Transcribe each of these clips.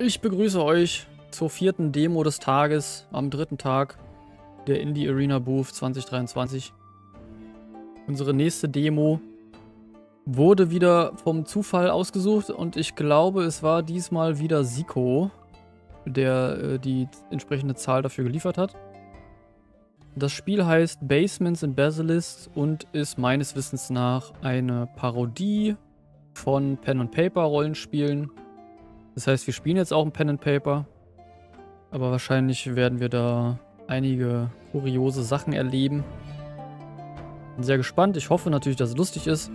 Ich begrüße euch zur vierten Demo des Tages am dritten Tag der Indie Arena Booth 2023. Unsere nächste Demo wurde wieder vom Zufall ausgesucht und ich glaube, es war diesmal wieder Siko, der die entsprechende Zahl dafür geliefert hat. Das Spiel heißt Basements and Basilisks und ist meines Wissens nach eine Parodie von Pen and Paper Rollenspielen. Das heißt, wir spielen jetzt auch ein Pen and Paper, aber wahrscheinlich werden wir da einige kuriose Sachen erleben. Bin sehr gespannt. Ich hoffe natürlich, dass es lustig ist.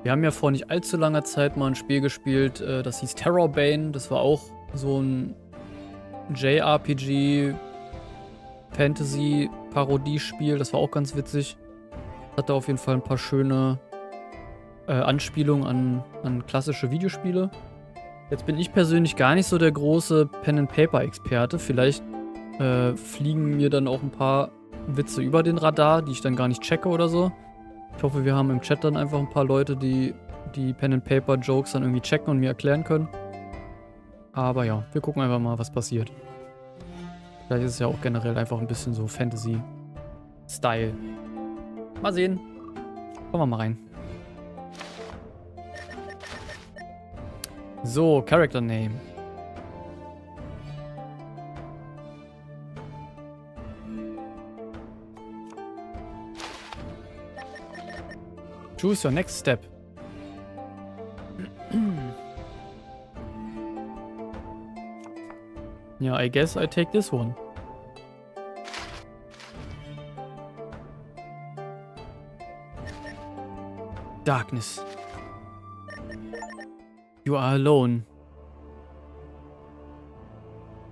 Wir haben ja vor nicht allzu langer Zeit mal ein Spiel gespielt, das hieß Terrorbane. Das war auch so ein JRPG Fantasy Parodiespiel. Das war auch ganz witzig. Hatte auf jeden Fall ein paar schöne Anspielungen an klassische Videospiele. Jetzt bin ich persönlich gar nicht so der große Pen-and-Paper-Experte. Vielleicht fliegen mir dann auch ein paar Witze über den Radar, die ich dann gar nicht checke oder so. Ich hoffe, wir haben im Chat dann einfach ein paar Leute, die Pen-and-Paper-Jokes dann irgendwie checken und mir erklären können. Aber ja, wir gucken einfach mal, was passiert. Vielleicht ist es ja auch generell einfach ein bisschen so Fantasy-Style. Mal sehen. Kommen wir mal rein. So, Character Name. Choose your next step. Yeah, I guess I take this one. Darkness. You are alone.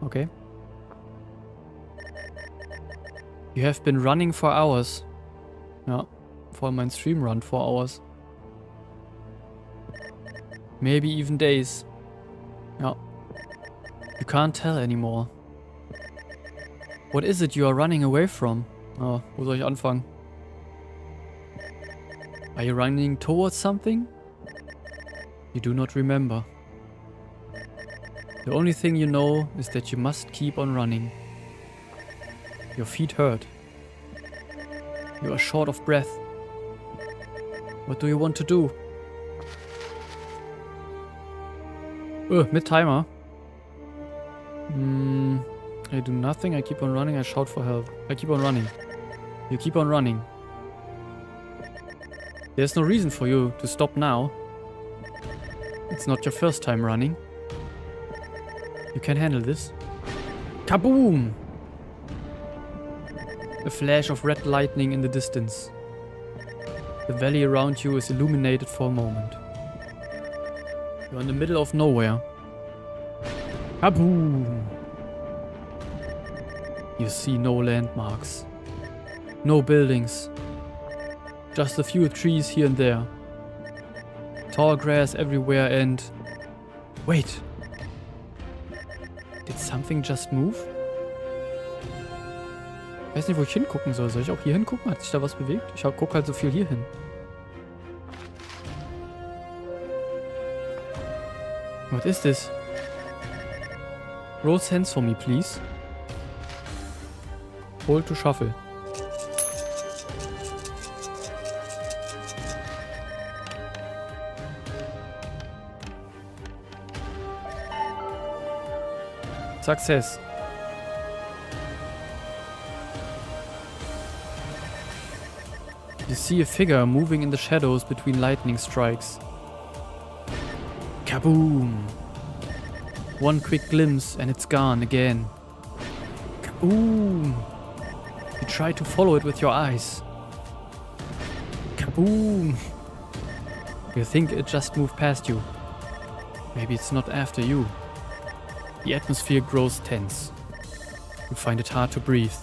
Okay. You have been running for hours. Ja, vor allem mein Stream run for hours. Maybe even days. Ja. You can't tell anymore. What is it you are running away from? Oh, wo soll ich anfangen? Are you running towards something? You do not remember. The only thing you know is that you must keep on running. Your feet hurt. You are short of breath. What do you want to do? Mit Timer. I do nothing, I keep on running, I shout for help. I keep on running. You keep on running. There's no reason for you to stop now. It's not your first time running. You can handle this. Kaboom! A flash of red lightning in the distance. The valley around you is illuminated for a moment. You're in the middle of nowhere. Kaboom! You see no landmarks. No buildings. Just a few trees here and there. Tall grass everywhere and... Wait! Did something just move? Ich weiß nicht, wo ich hingucken soll. Soll ich auch hier hingucken? Hat sich da was bewegt? Ich gucke halt so viel hier hin. What is this? Roll hands for me, please. Hold to shuffle. Success. You see a figure moving in the shadows between lightning strikes. Kaboom! One quick glimpse and it's gone again. Kaboom! You try to follow it with your eyes. Kaboom! You think it just moved past you. Maybe it's not after you. The atmosphere grows tense. You find it hard to breathe.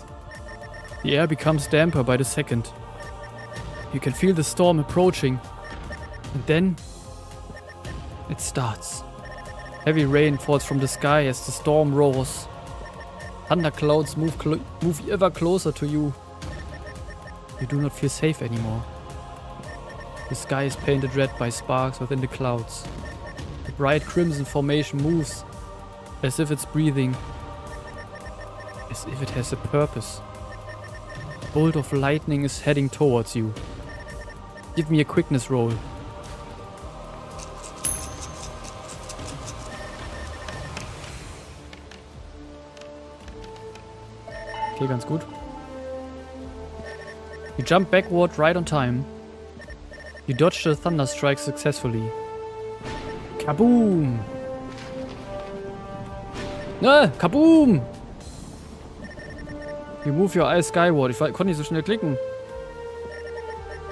The air becomes damper by the second. You can feel the storm approaching. And then... it starts. Heavy rain falls from the sky as the storm roars. Thunder clouds move ever closer to you. You do not feel safe anymore. The sky is painted red by sparks within the clouds. The bright crimson formation moves As if it's breathing. As if it has a purpose. A bolt of lightning is heading towards you. Give me a quickness roll. Okay, ganz gut. You jump backward right on time. You dodge the thunder strike successfully. Kaboom! Kaboom! You move your eyes skyward. Ich konnte nicht so schnell klicken.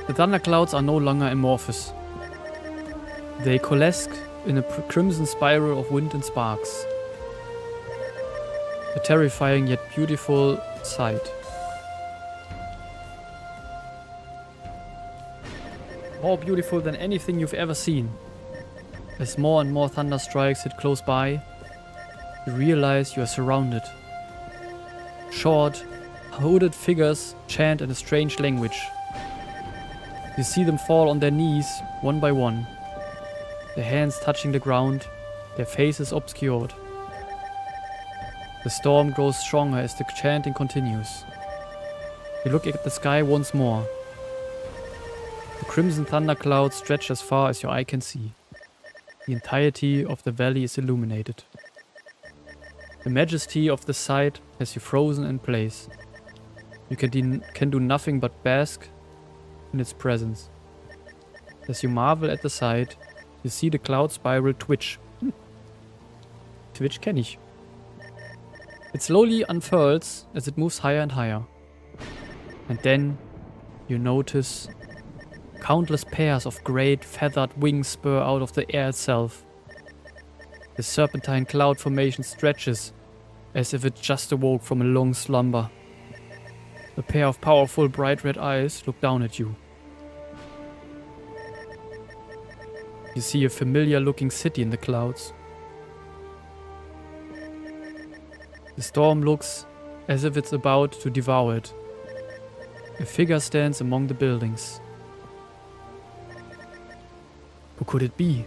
The thunderclouds are no longer amorphous. They coalesce in a crimson spiral of wind and sparks. A terrifying yet beautiful sight. More beautiful than anything you've ever seen. As more and more thunder strikes hit close by, you realize you are surrounded. Short, hooded figures chant in a strange language. You see them fall on their knees, one by one. Their hands touching the ground, their faces obscured. The storm grows stronger as the chanting continues. You look at the sky once more. The crimson thunderclouds stretch as far as your eye can see. The entirety of the valley is illuminated. The majesty of the sight has you frozen in place. You can do nothing but bask in its presence. As you marvel at the sight, you see the cloud spiral twitch. Twitch kenne ich. It slowly unfurls as it moves higher and higher. And then you notice countless pairs of great feathered wings spur out of the air itself. The serpentine cloud formation stretches as if it just awoke from a long slumber. A pair of powerful bright red eyes look down at you. You see a familiar looking city in the clouds. The storm looks as if it's about to devour it. A figure stands among the buildings. Who could it be?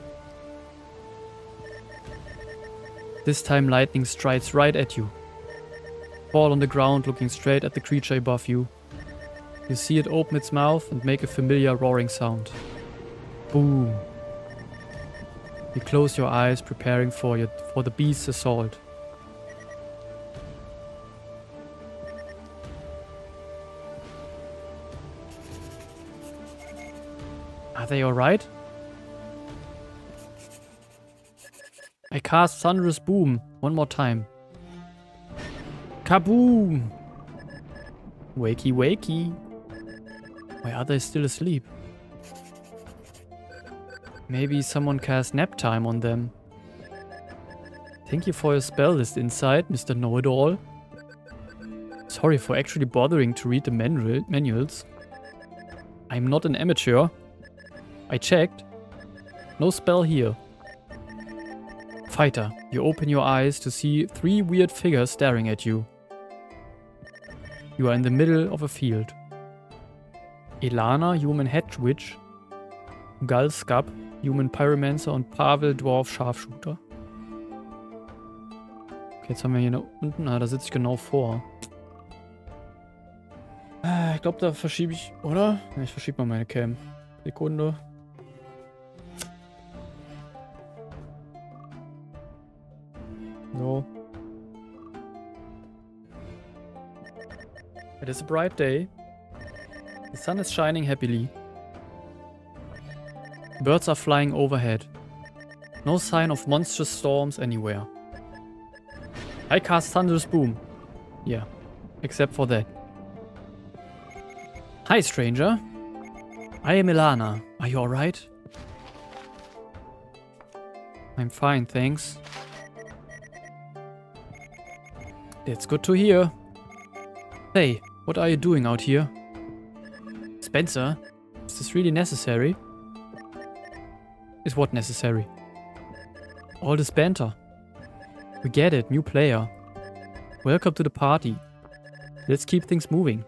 This time lightning strikes right at you. Fall on the ground looking straight at the creature above you. You see it open its mouth and make a familiar roaring sound. Boom. You close your eyes preparing for the beast's assault. Are they alright? I cast Thunderous Boom one more time. Kaboom! Wakey wakey. Why are they still asleep? Maybe someone cast nap time on them. Thank you for your spell list insight, Mr. Know-it-all. Sorry for actually bothering to read the manuals. I'm not an amateur. I checked. No spell here. Fighter, you open your eyes to see 3 weird figures staring at you. You are in the middle of a field. Elana, human hedge witch. Galskap, human pyromancer und Pavel, Dwarf Scharfshooter. Okay, jetzt haben wir hier nach unten. Ah, da sitze ich genau vor. Ich glaube, da verschiebe ich, oder? Ja, ich verschiebe mal meine Cam. Sekunde. So. It is a bright day. The sun is shining happily. Birds are flying overhead. No sign of monstrous storms anywhere. I cast Thunderous Boom. Yeah, except for that. Hi, stranger. I am Elana. Are you alright? I'm fine, thanks. That's good to hear. Hey, what are you doing out here? Spencer, is this really necessary? Is what necessary? All this banter. We get it, new player. Welcome to the party. Let's keep things moving.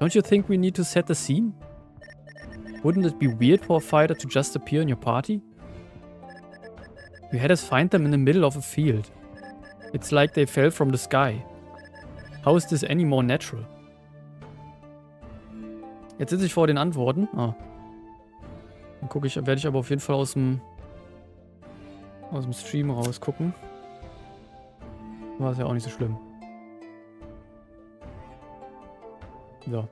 Don't you think we need to set the scene? Wouldn't it be weird for a fighter to just appear in your party? You had us find them in the middle of a field. It's like they fell from the sky. How is this any more natural? Jetzt sitze ich vor den Antworten. Ah. Dann werde ich aber auf jeden Fall aus dem Stream rausgucken. War es ja auch nicht so schlimm. So.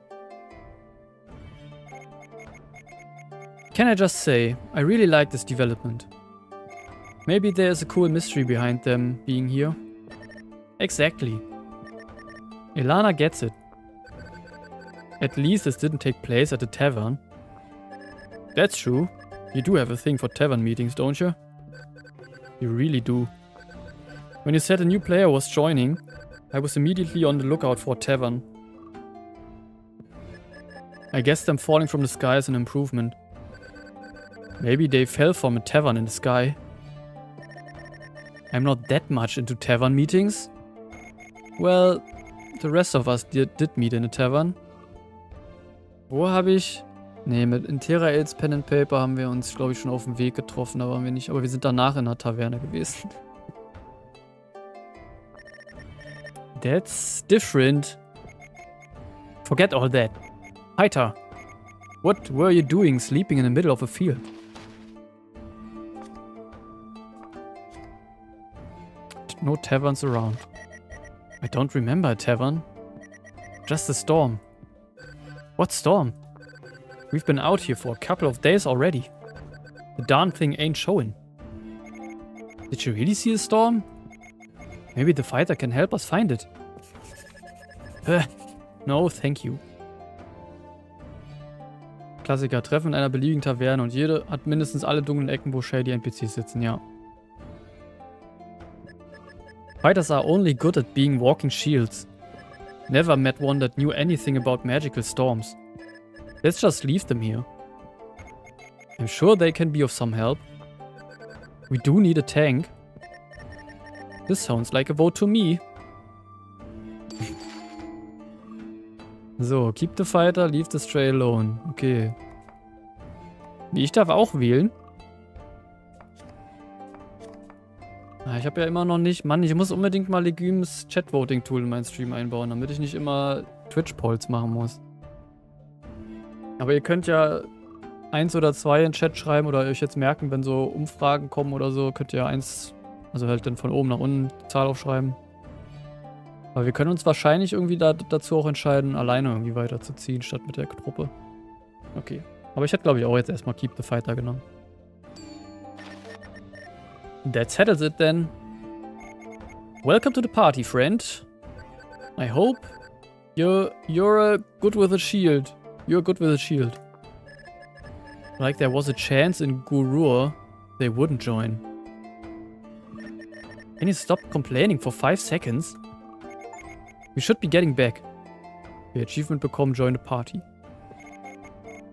Can I just say, I really like this development. Maybe there's a cool mystery behind them being here. Exactly. Elana gets it. At least this didn't take place at the tavern. That's true. You do have a thing for tavern meetings, don't you? You really do. When you said a new player was joining, I was immediately on the lookout for a tavern. I guess them falling from the sky is an improvement. Maybe they fell from a tavern in the sky. I'm not that much into tavern meetings. Well, the rest of us did meet in a tavern. Wo habe ich... Ne, mit Interaels Pen and Paper haben wir uns, glaube ich, schon auf dem Weg getroffen, da waren wir nicht. Aber wir sind danach in einer Taverne gewesen. That's different. Forget all that. Weiter. What were you doing sleeping in the middle of a field? No taverns around. I don't remember a tavern. Just a storm. What storm? We've been out here for a couple of days already. The darn thing ain't showing. Did you really see a storm? Maybe the fighter can help us find it. No, thank you. Klassiker. Treffen in einer beliebigen Taverne und jede hat mindestens alle dunklen Ecken, wo shady NPCs sitzen, ja. Fighters are only good at being walking shields. Never met one that knew anything about magical storms. Let's just leave them here. I'm sure they can be of some help. We do need a tank. This sounds like a vote to me. So, keep the fighter, leave the stray alone. Okay. Ich darf auch wählen. Ah, ich habe ja immer noch nicht... Mann, ich muss unbedingt mal Legumes Chat-Voting-Tool in meinen Stream einbauen, damit ich nicht immer Twitch-Polls machen muss. Aber ihr könnt ja 1 oder 2 in Chat schreiben oder euch jetzt merken, wenn so Umfragen kommen oder so, könnt ihr 1, also halt dann von oben nach unten die Zahl aufschreiben. Aber wir können uns wahrscheinlich irgendwie dazu auch entscheiden, alleine irgendwie weiterzuziehen, statt mit der Gruppe. Okay. Aber ich hätte, glaube ich, auch jetzt erstmal Keep the Fighter genommen. That settles it then. Welcome to the party, friend. I hope you're good with a shield. You're good with a shield. Like there was a chance in Gurur they wouldn't join. Can you stop complaining for 5 seconds? We should be getting back. The achievement bekommen join the party.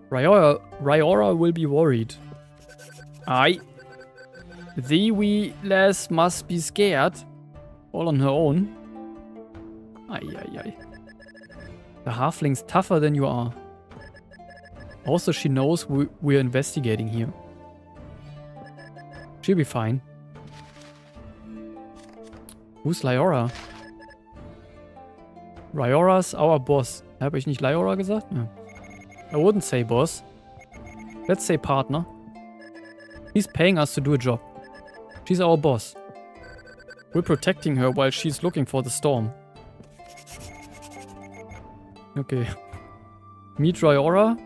Ryora will be worried. Aye. The wee lass must be scared. All on her own. Aye. The halfling's tougher than you are. Also, she knows we're investigating here. She'll be fine. Who's Lyora? Ryora's our boss. Habe ich nicht Lyora gesagt? Ja. I wouldn't say boss. Let's say partner. He's paying us to do a job. She's our boss. We're protecting her while she's looking for the storm. Okay. Meet Ryora?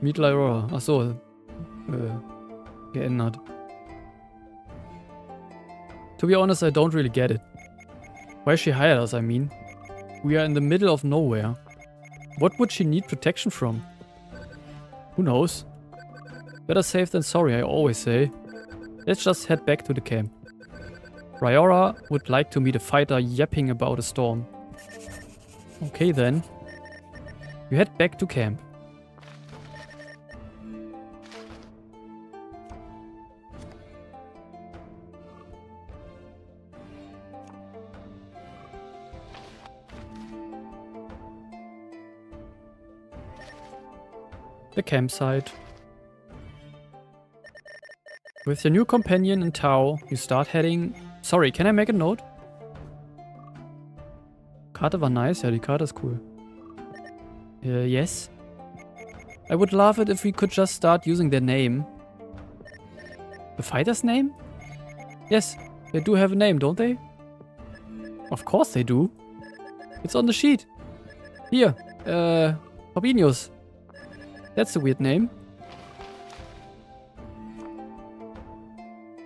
Meet Lyora. Achso. Geändert. To be honest, I don't really get it. Why she hired us, I mean. We are in the middle of nowhere. What would she need protection from? Who knows? Better safe than sorry, I always say. Let's just head back to the camp. Ryora would like to meet a fighter yapping about a storm. Okay then. You head back to camp. The campsite. With your new companion in tow, you start heading... Sorry, can I make a note? Karte war nice. Ja, die Karte ist cool. Yes. I would love it if we could just start using their name. The fighter's name? Yes, they do have a name, don't they? Of course they do. It's on the sheet. Here, Fabinius. That's a weird name.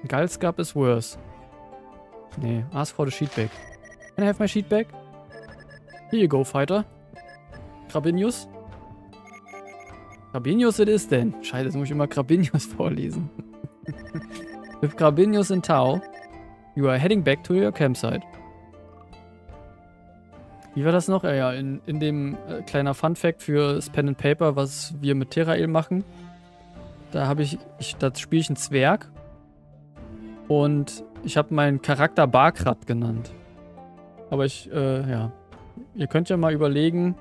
Galskap is worse. Nee, ask for the sheet back. Can I have my sheet back? Here you go, fighter. Krabinius? Krabinius it is then. Scheiße, jetzt muss ich immer Krabinius vorlesen. With Krabinius in tow, you are heading back to your campsite. Wie war das noch? Ja, in dem kleiner Funfact für das Pen and Paper, was wir mit Terael machen. Da habe das spiele ich einen Zwerg. Und ich habe meinen Charakter Barkrat genannt. Aber ja. Ihr könnt ja mal überlegen,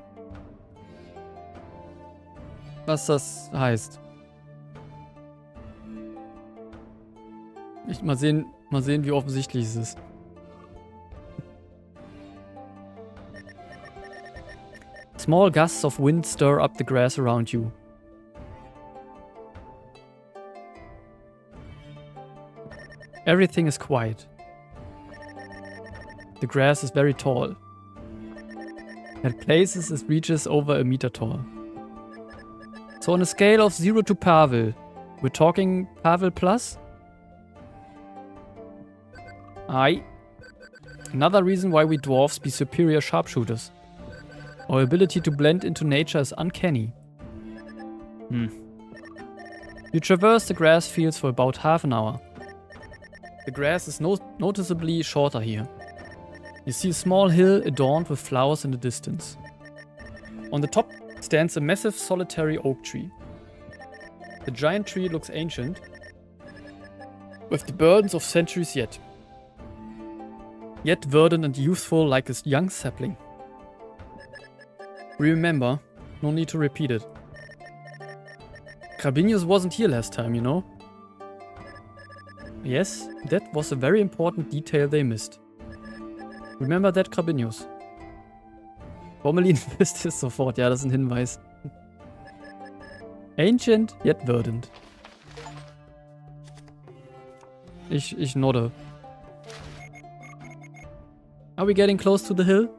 was das heißt. Mal sehen, wie offensichtlich es ist. Small gusts of wind stir up the grass around you. Everything is quiet. The grass is very tall. At places it reaches over a meter tall. So on a scale of 0 to Pavel, we're talking Pavel plus? Aye. Another reason why we dwarfs be superior sharpshooters. Our ability to blend into nature is uncanny. You traverse the grass fields for about half an hour. The grass is noticeably shorter here. You see a small hill adorned with flowers in the distance. On the top stands a massive solitary oak tree. The giant tree looks ancient, with the burdens of centuries yet verdant and youthful like a young sapling. Remember, no need to repeat it. Krabinius wasn't here last time, you know? Yes, that was a very important detail they missed. Remember that, Krabinius. Bommelin wisst es sofort, ja, das ist ein Hinweis. Ancient, yet verdant. Ich nodde. Are we getting close to the hill?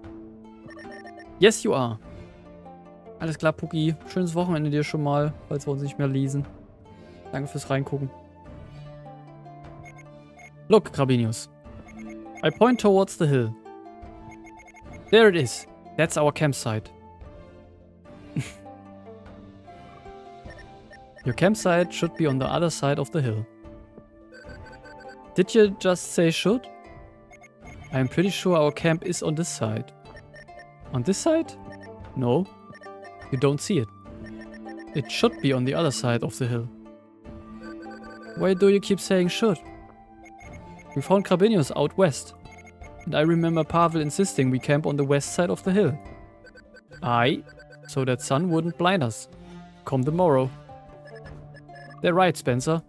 Yes, you are. Alles klar, Pucki. Schönes Wochenende dir schon mal, falls wir uns nicht mehr lesen. Danke fürs Reingucken. Look, Krabinius. I point towards the hill. There it is. That's our campsite. Your campsite should be on the other side of the hill. Did you just say should? I'm pretty sure our camp is on this side. On this side? No. You don't see it. It should be on the other side of the hill. Why do you keep saying should? We found Krabinius out west. And I remember Pavel insisting we camp on the west side of the hill. Aye, so that sun wouldn't blind us. Come tomorrow. They're right, Spencer.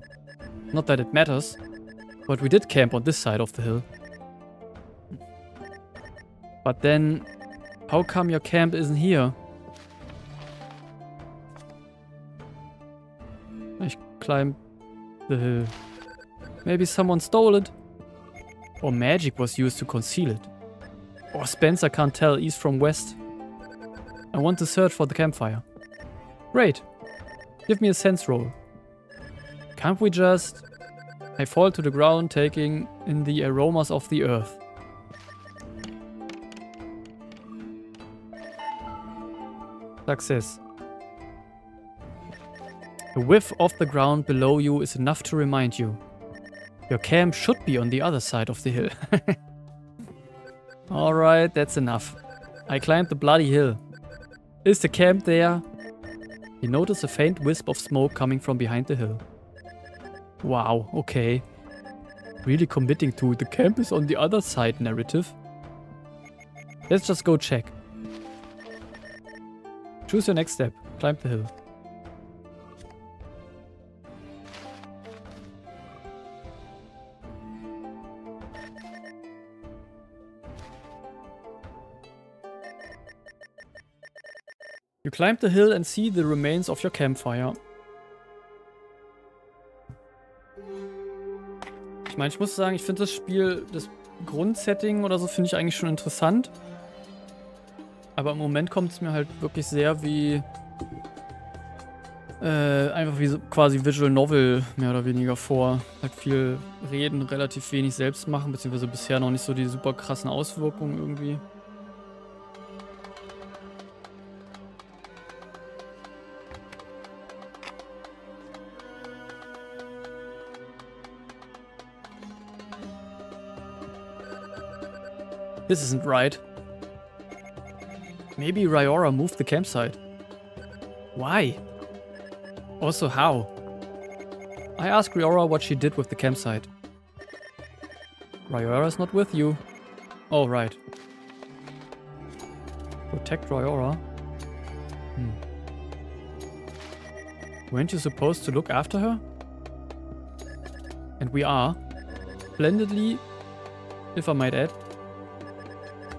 Not that it matters, but we did camp on this side of the hill. But then, how come your camp isn't here? I climbed the hill. Maybe someone stole it? Or magic was used to conceal it. Or Spencer can't tell east from west. I want to search for the campfire. Great. Give me a sense roll. Can't we just... I fall to the ground, taking in the aromas of the earth. Success. The whiff of the ground below you is enough to remind you. Your camp should be on the other side of the hill. Alright, that's enough. I climbed the bloody hill. Is the camp there? You notice a faint wisp of smoke coming from behind the hill. Wow, okay. Really committing to the camp is on the other side narrative. Let's just go check. Choose your next step. Climb the hill. You climb the hill and see the remains of your campfire. Ich meine, ich muss sagen, ich finde das Spiel, das Grundsetting oder so, finde ich eigentlich schon interessant. Aber im Moment kommt es mir halt wirklich sehr wie einfach wie so quasi Visual Novel mehr oder weniger vor. Halt viel reden, relativ wenig selbst machen, beziehungsweise bisher noch nicht so die super krassen Auswirkungen irgendwie. This isn't right. Maybe Ryora moved the campsite. Why? Also, how? I asked Ryora what she did with the campsite. Ryora's not with you. Oh, right. Protect Ryora? Weren't you supposed to look after her? And we are. Splendidly, if I might add.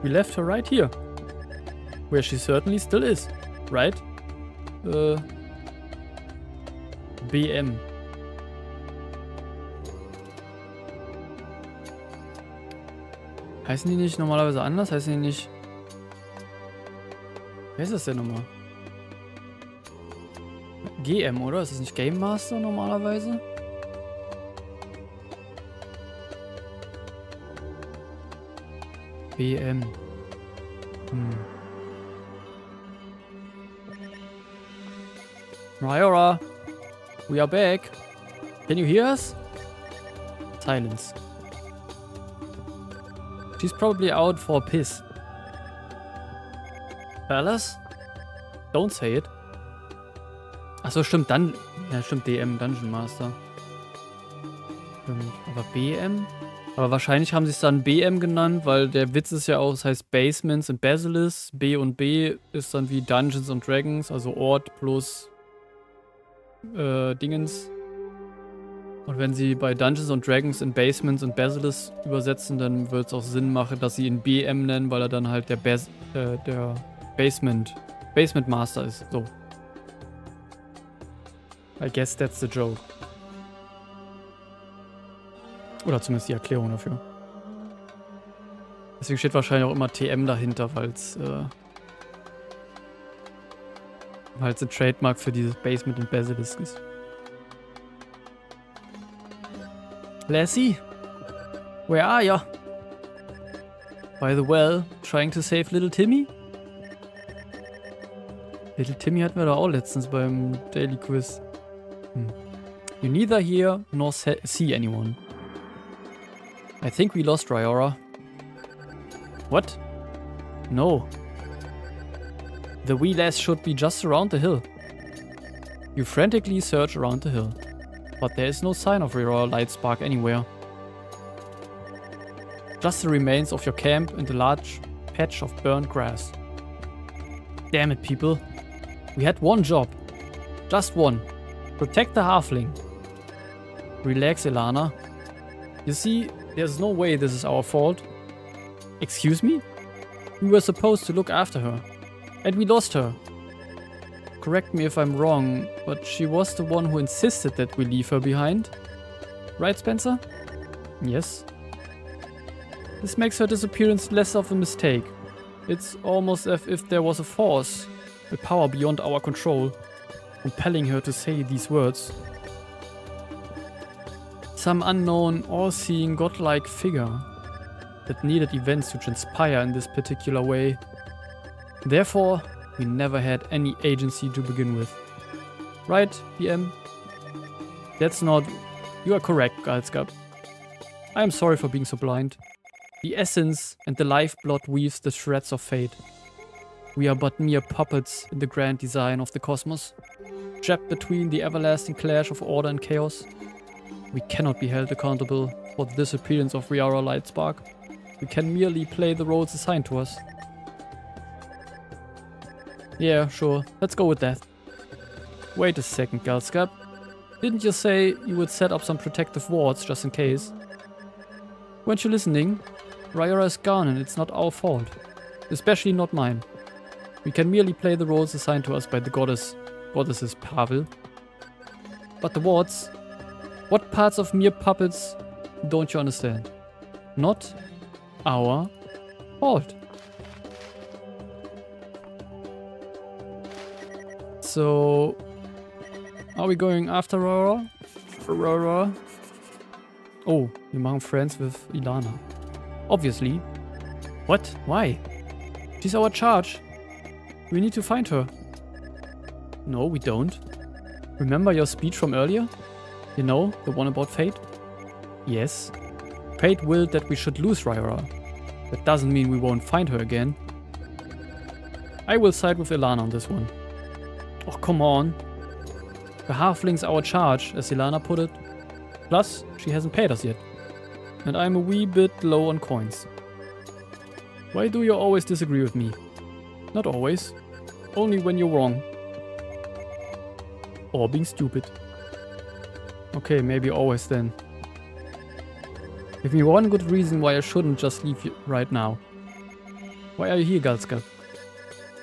We left her right here. Where she certainly still is. Right? BM. Heißen die nicht normalerweise anders? Heißen die nicht... Wer ist das denn nochmal? GM, oder? Ist das nicht Game Master normalerweise? BM. Ryora, we are back. Can you hear us? Silence. She's probably out for a piss. Palace? Don't say it. Achso, stimmt, dann. Ja, stimmt, DM, Dungeon Master. Stimmt, aber BM? Aber wahrscheinlich haben sie es dann BM genannt, weil der Witz ist ja auch, es heißt Basements und Basilisks. B und B ist dann wie Dungeons und Dragons, also Ort plus Dingens. Und wenn sie bei Dungeons und Dragons in Basements und Basilisks übersetzen, dann wird es auch Sinn machen, dass sie ihn BM nennen, weil er dann halt der Basement Master ist. So. I guess that's the joke. Oder zumindest die Erklärung dafür. Deswegen steht wahrscheinlich auch immer TM dahinter, weil es ein Trademark für dieses Basement und Basilisk ist. Lassie? Where are ya? By the well, trying to save little Timmy? Little Timmy hatten wir doch auch letztens beim Daily Quiz. You neither hear nor see anyone. I think we lost Ryora. What? No. The wee lass should be just around the hill. You frantically search around the hill, but there is no sign of Ryora Lightspark anywhere. Just the remains of your camp and a large patch of burnt grass. Damn it, people. We had one job. Just one. Protect the halfling. Relax, Elana. You see, there's no way this is our fault. Excuse me? We were supposed to look after her. And we lost her. Correct me if I'm wrong, but she was the one who insisted that we leave her behind. Right, Spencer? Yes. This makes her disappearance less of a mistake. It's almost as if there was a force, a power beyond our control, compelling her to say these words. Some unknown, all-seeing, godlike figure that needed events to transpire in this particular way. Therefore, we never had any agency to begin with. Right, BM? That's not... You are correct, Galskap. I am sorry for being so blind. The essence and the lifeblood weaves the threads of fate. We are but mere puppets in the grand design of the cosmos, trapped between the everlasting clash of order and chaos. We cannot be held accountable for the disappearance of Ryora Lightspark. We can merely play the roles assigned to us. Yeah, sure. Let's go with that. Wait a second, Galskap. Didn't you say you would set up some protective wards just in case? Weren't you listening? Ryora is gone and it's not our fault. Especially not mine. We can merely play the roles assigned to us by the goddesses Pavel. But the wards? What parts of mere puppets don't you understand? Not our fault. So, are we going after Aurora? Aurora? Oh, wir machen friends with Ilana. Obviously. What? Why? She's our charge. We need to find her. No, we don't. Remember your speech from earlier? You know, the one about fate? Yes. Fate willed that we should lose Aurora. That doesn't mean we won't find her again. I will side with Ilana on this one. Oh, come on. The halfling's our charge, as Ilana put it. Plus, she hasn't paid us yet. And I'm a wee bit low on coins. Why do you always disagree with me? Not always. Only when you're wrong. Or being stupid. Okay, maybe always then. Give me one good reason why I shouldn't just leave you right now. Why are you here, Galska?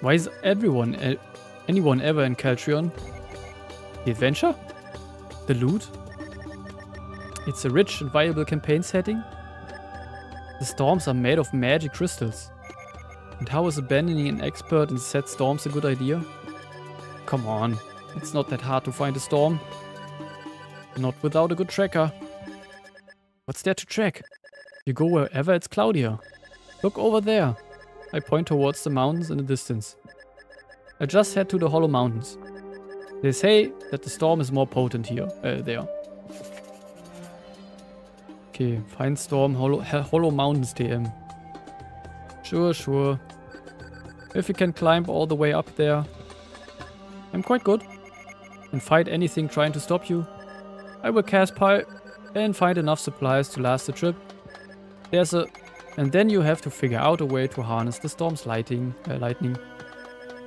Why is anyone ever in Caltrion? The adventure? The loot? It's a rich and viable campaign setting. The storms are made of magic crystals. And how is abandoning an expert in set storms a good idea? Come on, it's not that hard to find a storm. Not without a good tracker. What's there to track? You go wherever it's cloudier. Look over there. I point towards the mountains in the distance. I just head to the Hollow Mountains. They say that the storm is more potent here, there. Okay, find storm, Hollow Mountains TM. Sure. If you can climb all the way up there. I'm quite good. And fight anything trying to stop you. I will cast Pie and find enough supplies to last the trip. And then you have to figure out a way to harness the storm's lightning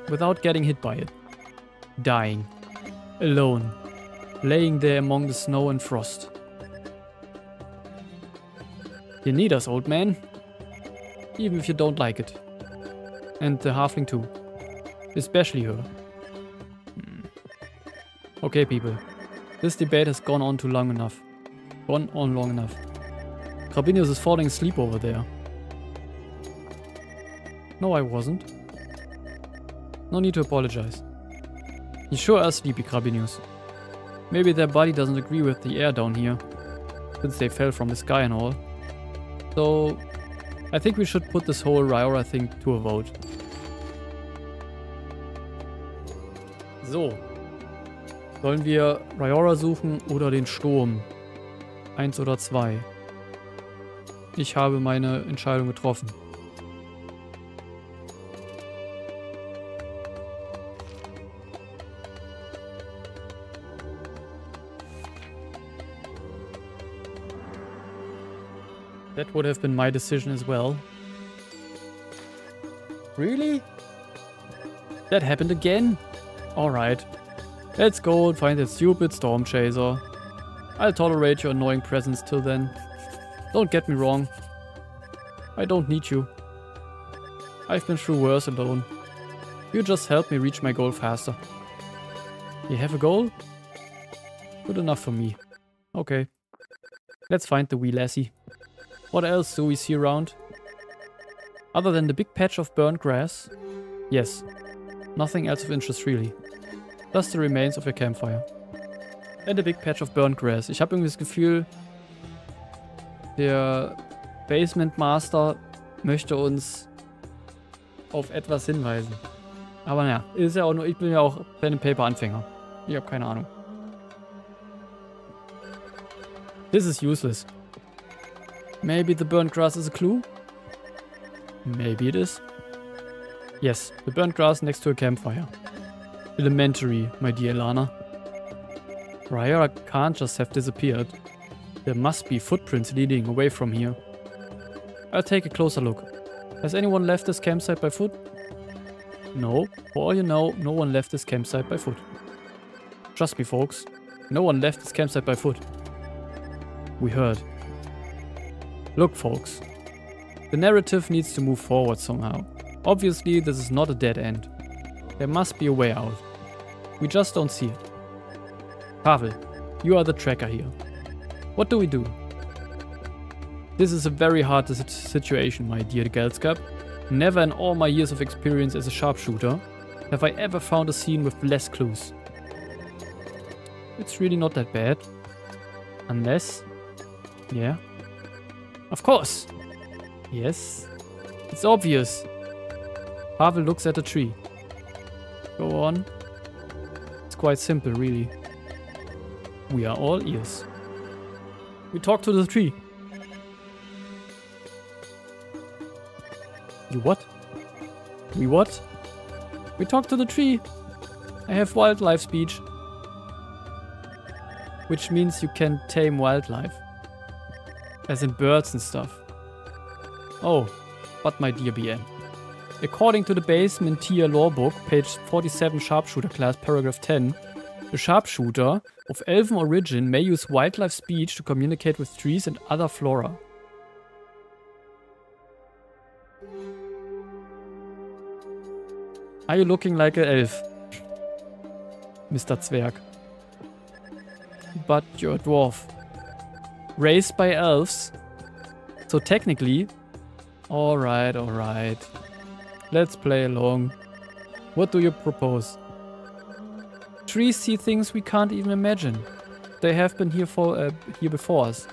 without getting hit by it. Dying. Alone. Laying there among the snow and frost. You need us, old man. Even if you don't like it. And the halfling too. Especially her. Okay, people. This debate has gone on long enough. Grabinius is falling asleep over there. No, I wasn't. No need to apologize. You sure are sleepy, Grabinius. Maybe their body doesn't agree with the air down here. Since they fell from the sky and all. So, I think we should put this whole Aurora thing to a vote. So. Sollen wir Aurora suchen oder den Sturm? 1 oder 2? Ich habe meine Entscheidung getroffen. That would have been my decision as well. Really? That happened again? Alright. Let's go and find that stupid storm chaser. I'll tolerate your annoying presence till then. Don't get me wrong. I don't need you. I've been through worse alone. You just help me reach my goal faster. You have a goal? Good enough for me. Okay. Let's find the wee lassie. What else do we see around? Other than the big patch of burnt grass? Yes. Nothing else of interest really. Just the remains of your campfire. And a big patch of burnt grass. Ich habe irgendwie das Gefühl, der Basement Master möchte uns auf etwas hinweisen. Aber naja, ist ja auch nur, ich bin ja auch Pen and Paper Anfänger. Ich habe keine Ahnung. This is useless. Maybe the burnt grass is a clue? Maybe it is. Yes, the burnt grass next to a campfire. Elementary, my dear Lana. Aurora can't just have disappeared. There must be footprints leading away from here. I'll take a closer look. Has anyone left this campsite by foot? No, for all you know, no one left this campsite by foot. Trust me, folks. No one left this campsite by foot. We heard. Look, folks. The narrative needs to move forward somehow. Obviously, this is not a dead end. There must be a way out. We just don't see it. Pavel, you are the tracker here. What do we do? This is a very hard situation, my dear Gelskap. Never in all my years of experience as a sharpshooter have I ever found a scene with less clues. It's really not that bad. Unless... Yeah. Of course! Yes. It's obvious. Pavel looks at the tree. Go on. It's quite simple, really. We are all ears. We talk to the tree. You what? We what? We talk to the tree. I have wildlife speech. Which means you can tame wildlife. As in birds and stuff. Oh, but my dear BN. According to the Basement Tier Lawbook, page 47 Sharpshooter class, paragraph 10, a sharpshooter of elven origin may use wildlife speech to communicate with trees and other flora. Are you looking like an elf, Mr. Zwerg? But you're a dwarf. Raised by elves. So technically... Alright, alright. Let's play along. What do you propose? Trees see things we can't even imagine. They have been here before us.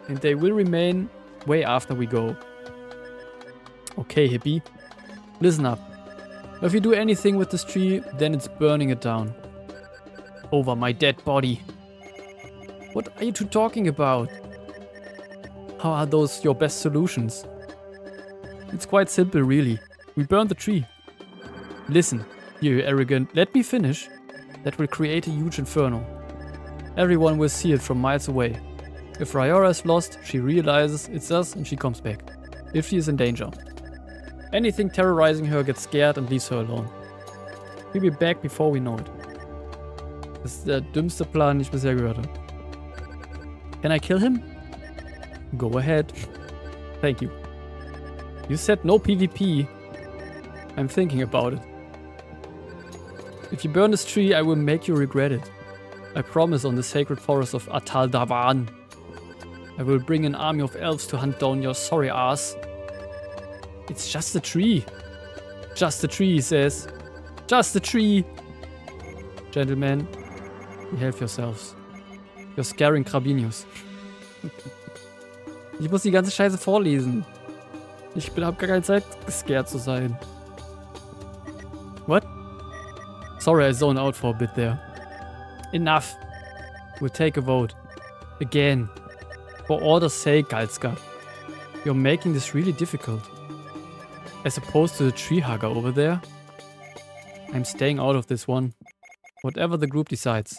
And they will remain way after we go. Okay, hippie. Listen up. If you do anything with this tree, then it's burning it down. Over my dead body. What are you two talking about? How are those your best solutions? It's quite simple, really. We burn the tree. Listen, you arrogant, let me finish. That will create a huge inferno. Everyone will see it from miles away. If Ryora is lost, she realizes it's us and she comes back. If she is in danger. Anything terrorizing her gets scared and leaves her alone. We'll be back before we know it. Das ist der dümmste Plan, den ich bisher gehört habe. Can I kill him? Go ahead. Thank you. You said no PvP. I'm thinking about it. If you burn this tree, I will make you regret it. I promise on the sacred forest of Atal Davan. I will bring an army of elves to hunt down your sorry ass. It's just a tree. Just a tree, he says. Just a tree. Gentlemen, behave yourselves. You're scaring Krabinius. Ich muss die ganze Scheiße vorlesen. Ich hab gar keine Zeit, scared zu sein. What? Sorry, I zoned out for a bit there. Enough. We'll take a vote. Again. For order's sake, Galska. You're making this really difficult. As opposed to the tree hugger over there. I'm staying out of this one. Whatever the group decides.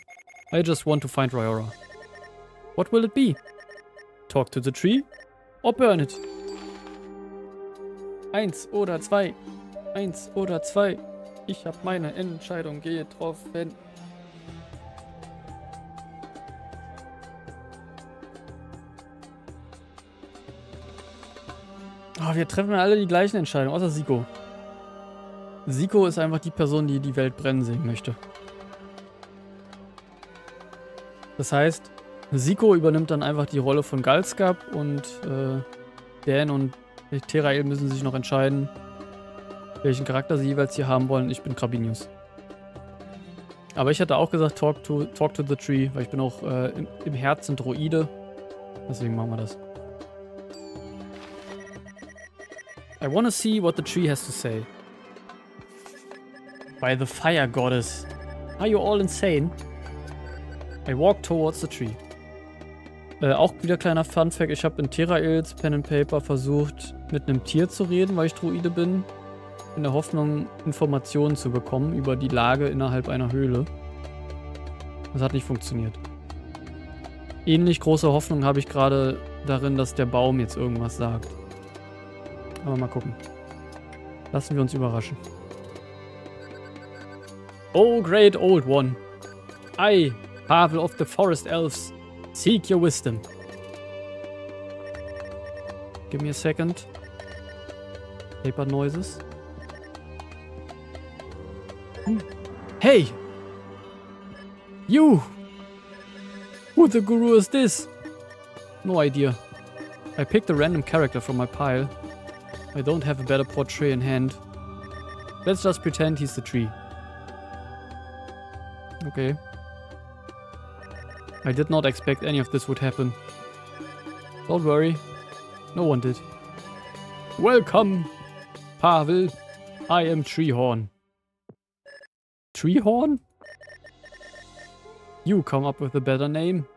I just want to find Ryora. What will it be? Talk to the tree? Or burn it? 1 oder 2. 1 oder 2. Ich habe meine Entscheidung getroffen. Oh, wir treffen alle die gleichen Entscheidungen, außer Siko. Siko ist einfach die Person, die die Welt brennen sehen möchte. Das heißt, Siko übernimmt dann einfach die Rolle von Galskap und Dan und Terael müssen sich noch entscheiden, welchen Charakter sie jeweils hier haben wollen. Ich bin Krabinius. Aber ich hatte auch gesagt, talk to the tree, weil ich bin auch im Herzen Droide. Deswegen machen wir das. I wanna see what the tree has to say. By the fire goddess. Are you all insane? I walk towards the tree. Auch wieder kleiner Funfact, ich habe in Teraels Pen and Paper versucht, mit einem Tier zu reden, weil ich Druide bin. In der Hoffnung, Informationen zu bekommen über die Lage innerhalb einer Höhle. Das hat nicht funktioniert. Ähnlich große Hoffnung habe ich gerade darin, dass der Baum jetzt irgendwas sagt. Aber mal gucken. Lassen wir uns überraschen. Oh, great old one. I, Pavel of the Forest Elves, seek your wisdom. Give me a second. Paper noises. Hey! You! Who the guru is this? No idea. I picked a random character from my pile. I don't have a better portrait in hand. Let's just pretend he's the tree. Okay. I did not expect any of this would happen. Don't worry. No one did. Welcome, Pavel. I am Treehorn. Treehorn? You come up with a better name.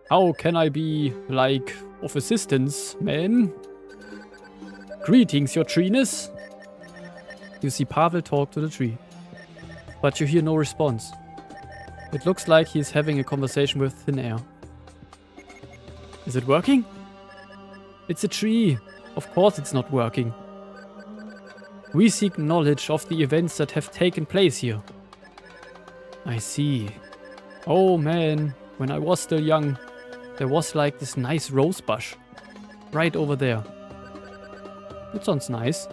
How can I be, like, of assistance, man? Greetings, your treeness. You see Pavel talk to the tree. But you hear no response. It looks like he's having a conversation with thin air. Is it working? It's a tree. Of course it's not working. We seek knowledge of the events that have taken place here. I see. Oh man, when I was still young, there was like this nice rose bush. Right over there. That sounds nice.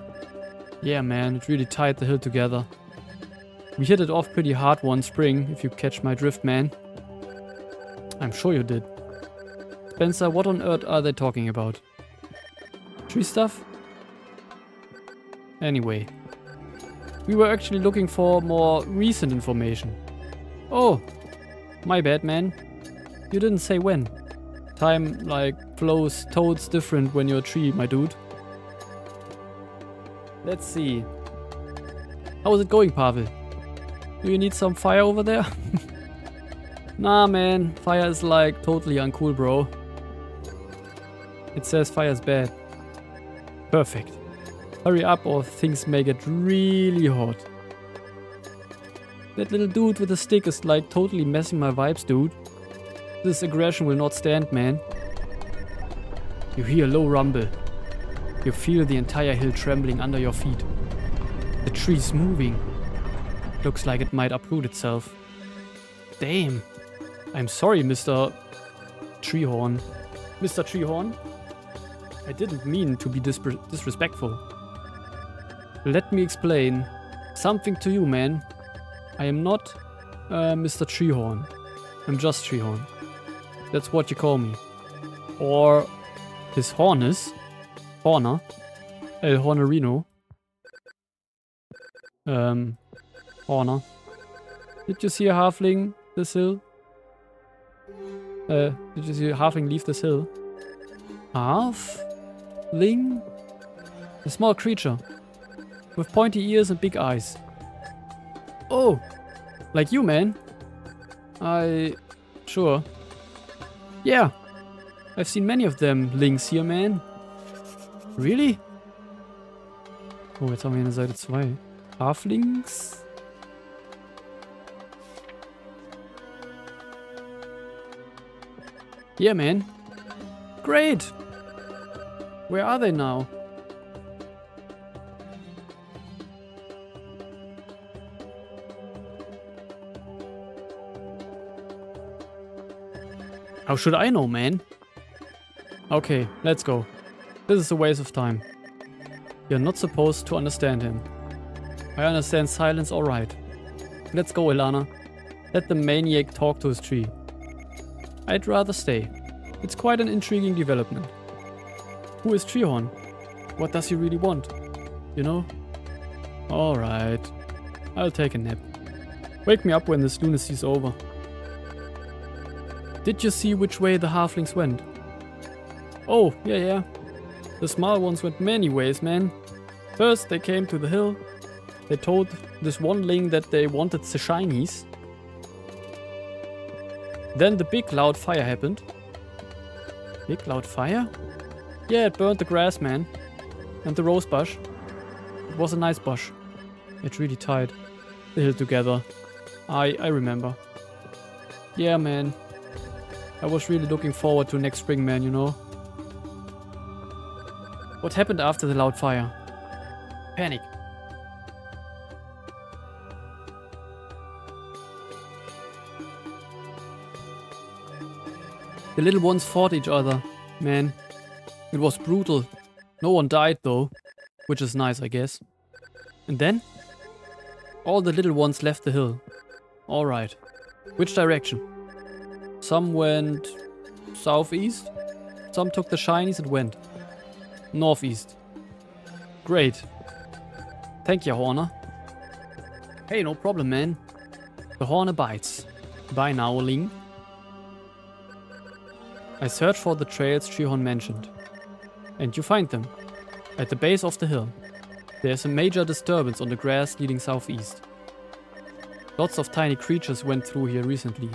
Yeah man, it really tied the hill together. We hit it off pretty hard one spring, if you catch my drift, man. I'm sure you did. Spencer, what on earth are they talking about? Tree stuff? Anyway. We were actually looking for more recent information. Oh, my bad, man. You didn't say when. Time, like, flows toads different when you're a tree, my dude. Let's see. How is it going, Pavel? Do you need some fire over there? Nah, man. Fire is like totally uncool, bro. It says fire's bad. Perfect. Hurry up or things may get really hot. That little dude with the stick is like totally messing my vibes, dude. This aggression will not stand, man. You hear a low rumble. You feel the entire hill trembling under your feet. The tree's moving. Looks like it might uproot itself. Damn. I'm sorry, Mr. Treehorn. Mr. Treehorn? I didn't mean to be disrespectful. Let me explain something to you, man. I am not Mr. Treehorn. I'm just Treehorn. That's what you call me. Or his Horness. Horner. El Hornerino. Horner. Did you see a halfling this hill? Did you see a halfling leave this hill? Halfling? A small creature. With pointy ears and big eyes. Oh! Like you, man. Sure. Yeah. I've seen many of them Links here, man. Really? Oh, jetzt haben wir eine Seite 2. Halflings? Yeah, man. Great! Where are they now? How should I know, man? Okay, let's go. This is a waste of time. You're not supposed to understand him. I understand silence, alright. Let's go, Ilana. Let the maniac talk to his tree. I'd rather stay. It's quite an intriguing development. Who is Treehorn? What does he really want? You know? Alright. I'll take a nap. Wake me up when this lunacy's over. Did you see which way the halflings went? Oh, yeah. The small ones went many ways, man. First, they came to the hill. They told this one ling that they wanted the shinies. Then the big loud fire happened. Big loud fire? Yeah, it burned the grass, man. And the rose bush. It was a nice bush. It really tied the hill together. I remember. Yeah, man. I was really looking forward to next spring, man, you know. What happened after the loud fire? Panic. The little ones fought each other, man. It was brutal. No one died though, which is nice, I guess. And then? All the little ones left the hill. Alright. Which direction? Some went southeast. Some took the shinies and went northeast. Great. Thank you, Horner. Hey, no problem, man. The Horner bites. Bye now, Ling. I search for the trails Trihorn mentioned. And you find them. At the base of the hill. There's a major disturbance on the grass leading southeast. Lots of tiny creatures went through here recently.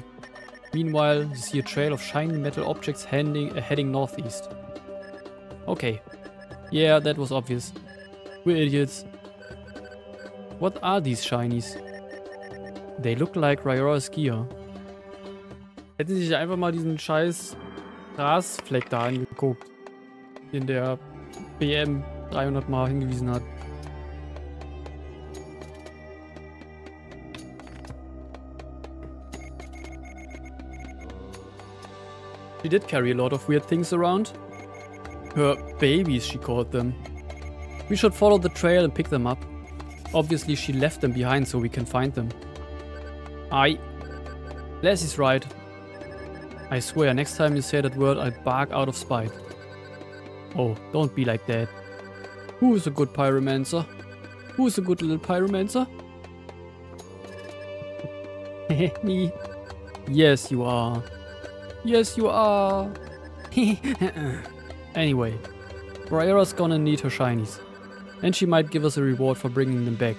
Meanwhile, you see a trail of shiny metal objects heading northeast. Okay. Yeah, that was obvious. We're idiots. What are these shinies? They look like Ryora's gear. Hätten sie sich einfach mal diesen scheiß Grasfleck da angeguckt, den der BM 300 Mal hingewiesen hat. She did carry a lot of weird things around. Her babies, she called them. We should follow the trail and pick them up. Obviously she left them behind so we can find them. Aye. Les is right. I swear, next time you say that word I'll bark out of spite. Oh, don't be like that. Who's a good pyromancer? Who's a good little pyromancer? Me. Yes, you are. Yes, you are. Anyway, Ryora's gonna need her shinies. And she might give us a reward for bringing them back.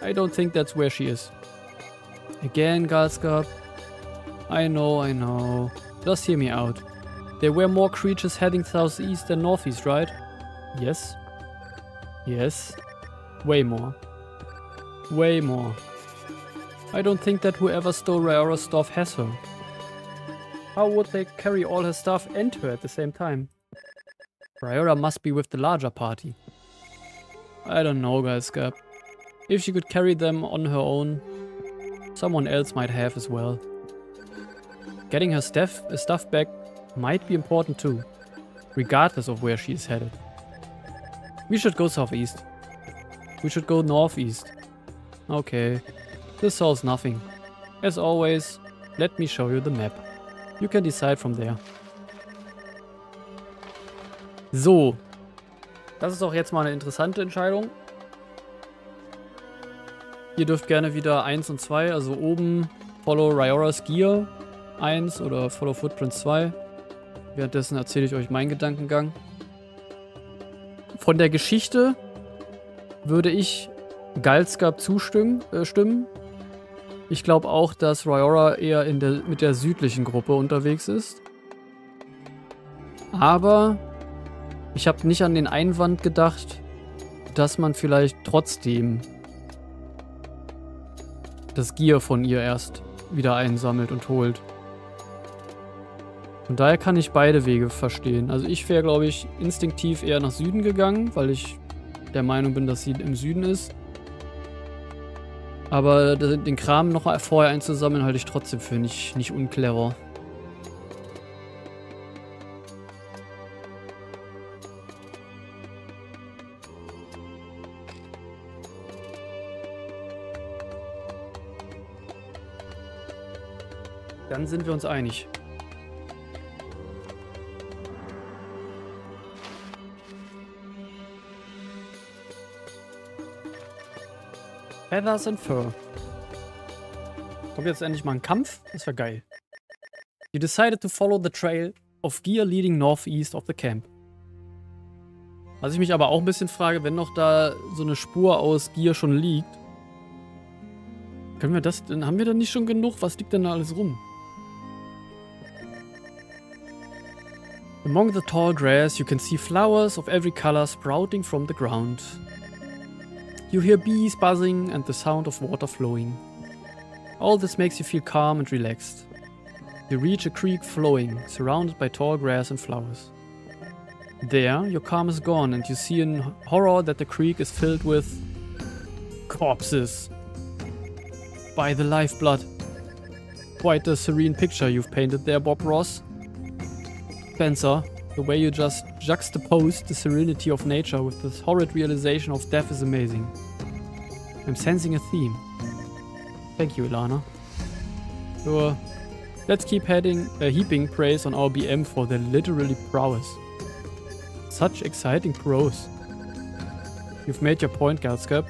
I don't think that's where she is. Again, Galskap. I know. Just hear me out. There were more creatures heading southeast than northeast, right? Yes. Yes. Way more. Way more. I don't think that whoever stole Ryora's stuff has her. How would they carry all her stuff and her at the same time? Ryora must be with the larger party. I don't know, Galskap. If she could carry them on her own, someone else might have as well. Getting her stuff back might be important too, regardless of where she is headed. We should go southeast. We should go northeast. Okay, this solves nothing. As always, let me show you the map. You can decide from there. So. Das ist auch jetzt mal eine interessante Entscheidung. Ihr dürft gerne wieder 1 und 2, also oben Follow Ryora's Gear 1 oder Follow Footprints 2. Währenddessen erzähle ich euch meinen Gedankengang. Von der Geschichte würde ich Galskap zustimmen. Ich glaube auch, dass Ryora eher mit der südlichen Gruppe unterwegs ist. Aber ich habe nicht an den Einwand gedacht, dass man vielleicht trotzdem das Gear von ihr erst wieder einsammelt und holt. Von daher kann ich beide Wege verstehen. Also ich wäre, glaube ich, instinktiv eher nach Süden gegangen, weil ich der Meinung bin, dass sie im Süden ist. Aber den Kram noch vorher einzusammeln, halte ich trotzdem für nicht unclever. Dann sind wir uns einig. Feathers and Fur. Kommt jetzt endlich mal ein Kampf? Das wäre geil. You decided to follow the trail of gear leading northeast of the camp. Was ich mich aber auch ein bisschen frage, wenn noch da so eine Spur aus Gear schon liegt, können wir das, dann haben wir da nicht schon genug? Was liegt denn da alles rum? Among the tall grass you can see flowers of every color sprouting from the ground. You hear bees buzzing and the sound of water flowing. All this makes you feel calm and relaxed. You reach a creek flowing, surrounded by tall grass and flowers. There, your calm is gone and you see in horror that the creek is filled with corpses. By the lifeblood. Quite a serene picture you've painted there, Bob Ross. Spencer, the way you just juxtaposed the serenity of nature with this horrid realization of death is amazing. I'm sensing a theme. Thank you, Ilana. Sure. Let's keep heaping praise on our BM for their literally prowess. Such exciting prose. You've made your point, Galscap.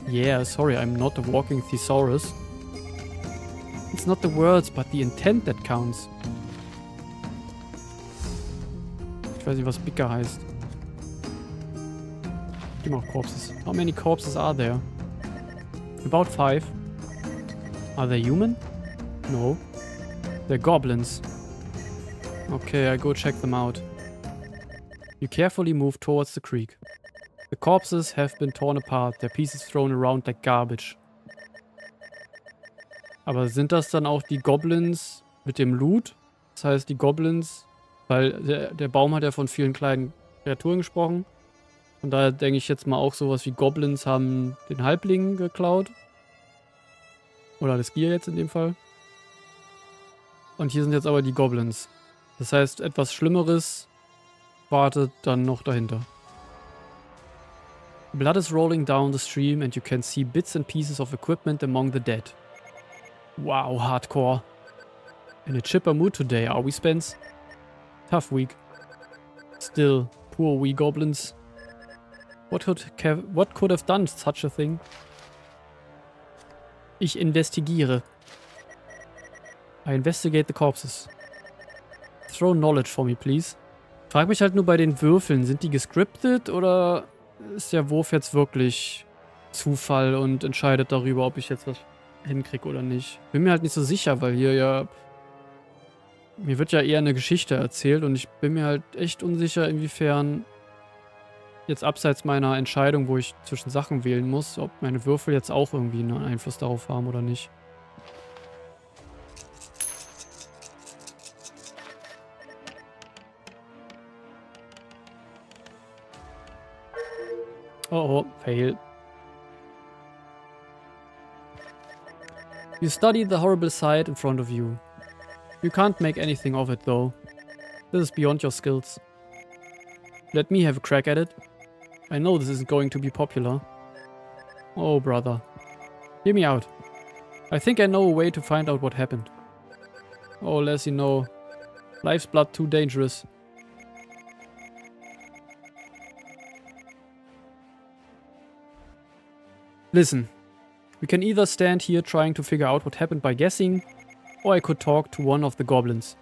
Yeah, sorry, I'm not a walking thesaurus. It's not the words, but the intent that counts. Ich weiß nicht, was Bicker heißt. Gib mal corpses. How many corpses are there? About 5. Are they human? No. They're goblins. Okay, I go check them out. You carefully move towards the creek. The corpses have been torn apart, their pieces thrown around like garbage. Aber sind das dann auch die Goblins mit dem Loot? Das heißt, die Goblins, weil der Baum hat ja von vielen kleinen Kreaturen gesprochen. Von daher denke ich jetzt mal auch sowas wie Goblins haben den Halbling geklaut. Oder das Gier jetzt in dem Fall. Und hier sind jetzt aber die Goblins. Das heißt, etwas Schlimmeres wartet dann noch dahinter. Blood is rolling down the stream and you can see bits and pieces of equipment among the dead. Wow, hardcore. In a chipper mood today, are we, Spence? Tough week. Still, poor wee goblins. What could have done such a thing? Ich investigiere. I investigate the corpses. Throw knowledge for me, please. Frag mich halt nur bei den Würfeln, sind die gescriptet oder ist der Wurf jetzt wirklich Zufall und entscheidet darüber, ob ich jetzt was hinkriege oder nicht? Bin mir halt nicht so sicher, weil hier ja... Mir wird ja eher eine Geschichte erzählt und ich bin mir halt echt unsicher, inwiefern jetzt abseits meiner Entscheidung, wo ich zwischen Sachen wählen muss, ob meine Würfel jetzt auch irgendwie einen Einfluss darauf haben oder nicht. Oh, fail. You study the horrible sight in front of you. You can't make anything of it, though. This is beyond your skills. Let me have a crack at it. I know this isn't going to be popular. Oh, brother. Hear me out. I think I know a way to find out what happened. Oh, Lassie, no. Life's blood too dangerous. Listen. We can either stand here trying to figure out what happened by guessing, or I could talk to one of the goblins.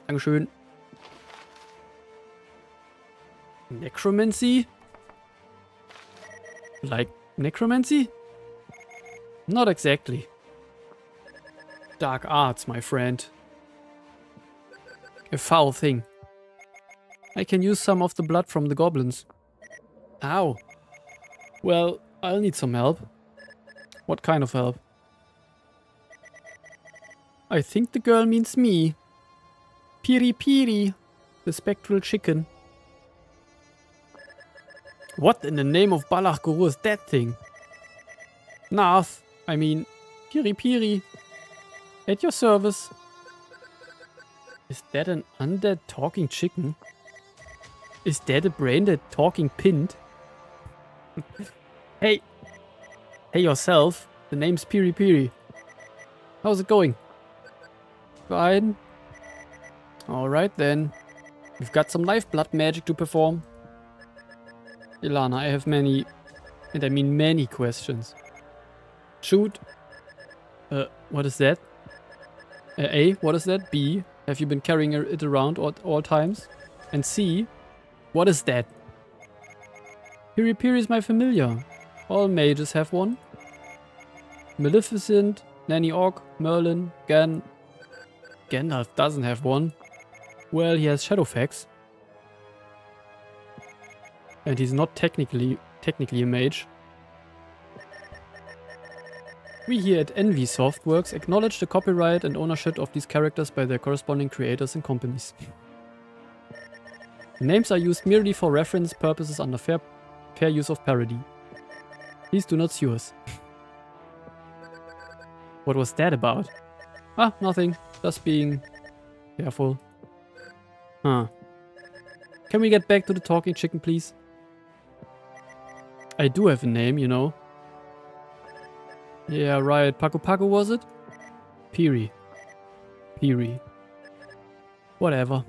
Dankeschön. Necromancy? Like necromancy? Not exactly. Dark arts, my friend. A foul thing. I can use some of the blood from the goblins. Ow. Well, I'll need some help. What kind of help? I think the girl means me. Piri Piri, the spectral chicken. What in the name of Balach Guru is that thing? Nath, I mean, Piri Piri. At your service. Is that an undead talking chicken? Is that a brain-dead talking pint? Hey! Hey yourself, the name's Piri Piri. How's it going? Fine. Alright then. We've got some lifeblood magic to perform. Ilana, I have many, and I mean many questions. Shoot. What is that? A, what is that? B, have you been carrying it around at all times? And C, what is that? Piri Piri is my familiar. All mages have one. Maleficent, Nanny Ogg, Merlin, Gandalf doesn't have one. Well, he has Shadowfax. And he's not technically a mage. We here at NV Softworks acknowledge the copyright and ownership of these characters by their corresponding creators and companies. The names are used merely for reference purposes under fair use of parody. Please do not sue us. What was that about? Ah, nothing. Just being careful. Huh. Can we get back to the talking chicken, please? I do have a name, you know. Yeah, right. Paku Paku was it? Piri. Piri. Whatever.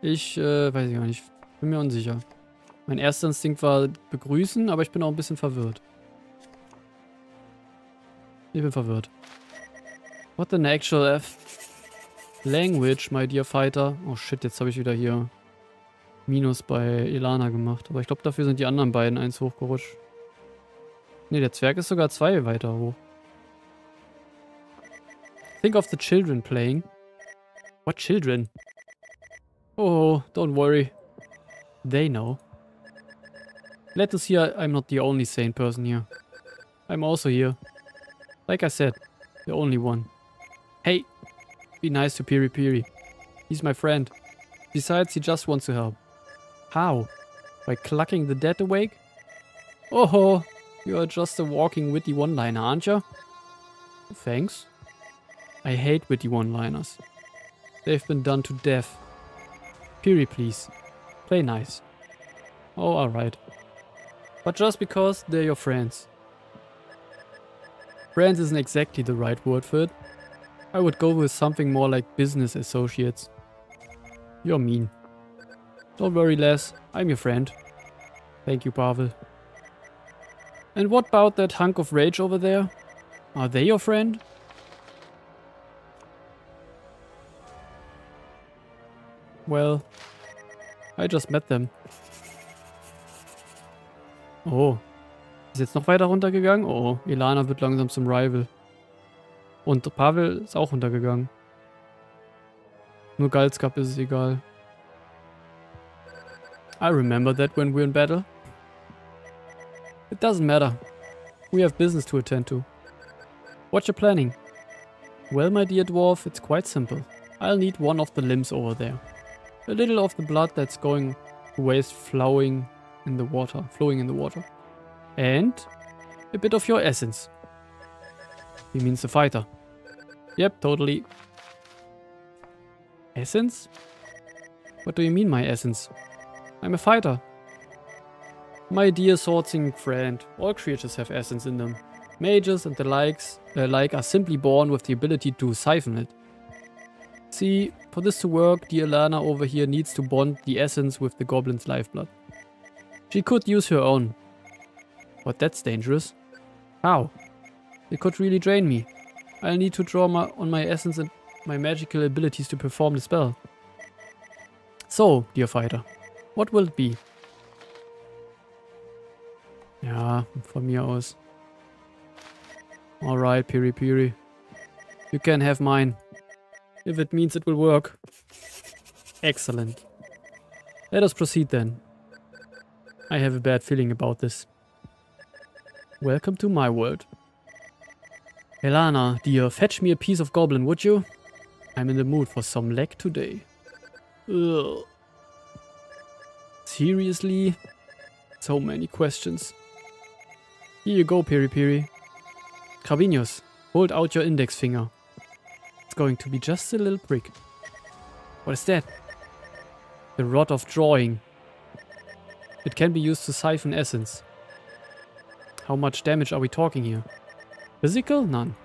Ich, weiß ich gar nicht. Bin mir unsicher. Mein erster Instinkt war begrüßen, aber ich bin auch ein bisschen verwirrt. Ich bin verwirrt. What an actual language, my dear fighter. Oh shit, jetzt habe ich wieder hier Minus bei Elana gemacht. Aber ich glaube, dafür sind die anderen beiden eins hochgerutscht. Ne, der Zwerg ist sogar 2 weiter hoch. Think of the children playing. What children? Oh, don't worry. They know. Let us hear I'm not the only sane person here. I'm also here. Like I said, the only one. Hey, be nice to Piri Piri. He's my friend. Besides, he just wants to help. How? By clucking the dead awake? Oh, you are just a walking witty one-liner, aren't you? Thanks. I hate witty one-liners. They've been done to death. Piri, please. Play nice. Oh, alright. But just because they're your friends. Friends isn't exactly the right word for it. I would go with something more like business associates. You're mean. Don't worry, Les. I'm your friend. Thank you, Pavel. And what about that hunk of rage over there? Are they your friend? Well, I just met them. Oh. Ist jetzt noch weiter runtergegangen? Oh, Elana wird langsam zum Rival. Und Pavel ist auch runtergegangen. Nur Galskap ist es egal. I remember that when we're in battle. It doesn't matter. We have business to attend to. What you planning? Well, my dear dwarf, it's quite simple. I'll need one of the limbs over there. A little of the blood that's going to waste flowing in the water. And a bit of your essence. He means the fighter. Yep, totally. Essence? What do you mean, my essence? I'm a fighter. My dear sword-singing friend, all creatures have essence in them. Mages and the like are simply born with the ability to siphon it. See, for this to work, the Elana over here needs to bond the essence with the goblin's lifeblood. She could use her own. But that's dangerous. How? It could really drain me. I'll need to draw on my essence and my magical abilities to perform the spell. So, dear fighter, what will it be? Ja, von mir aus. Alright, Piri Piri. You can have mine. If it means it will work. Excellent. Let us proceed then. I have a bad feeling about this. Welcome to my world. Elana, dear, fetch me a piece of goblin, would you? I'm in the mood for some leg today. Ugh. Seriously? So many questions. Here you go, Piri Piri. Carvinius, hold out your index finger. It's going to be just a little prick. What is that? The rod of drawing. It can be used to siphon essence. How much damage are we talking here? Physical? None.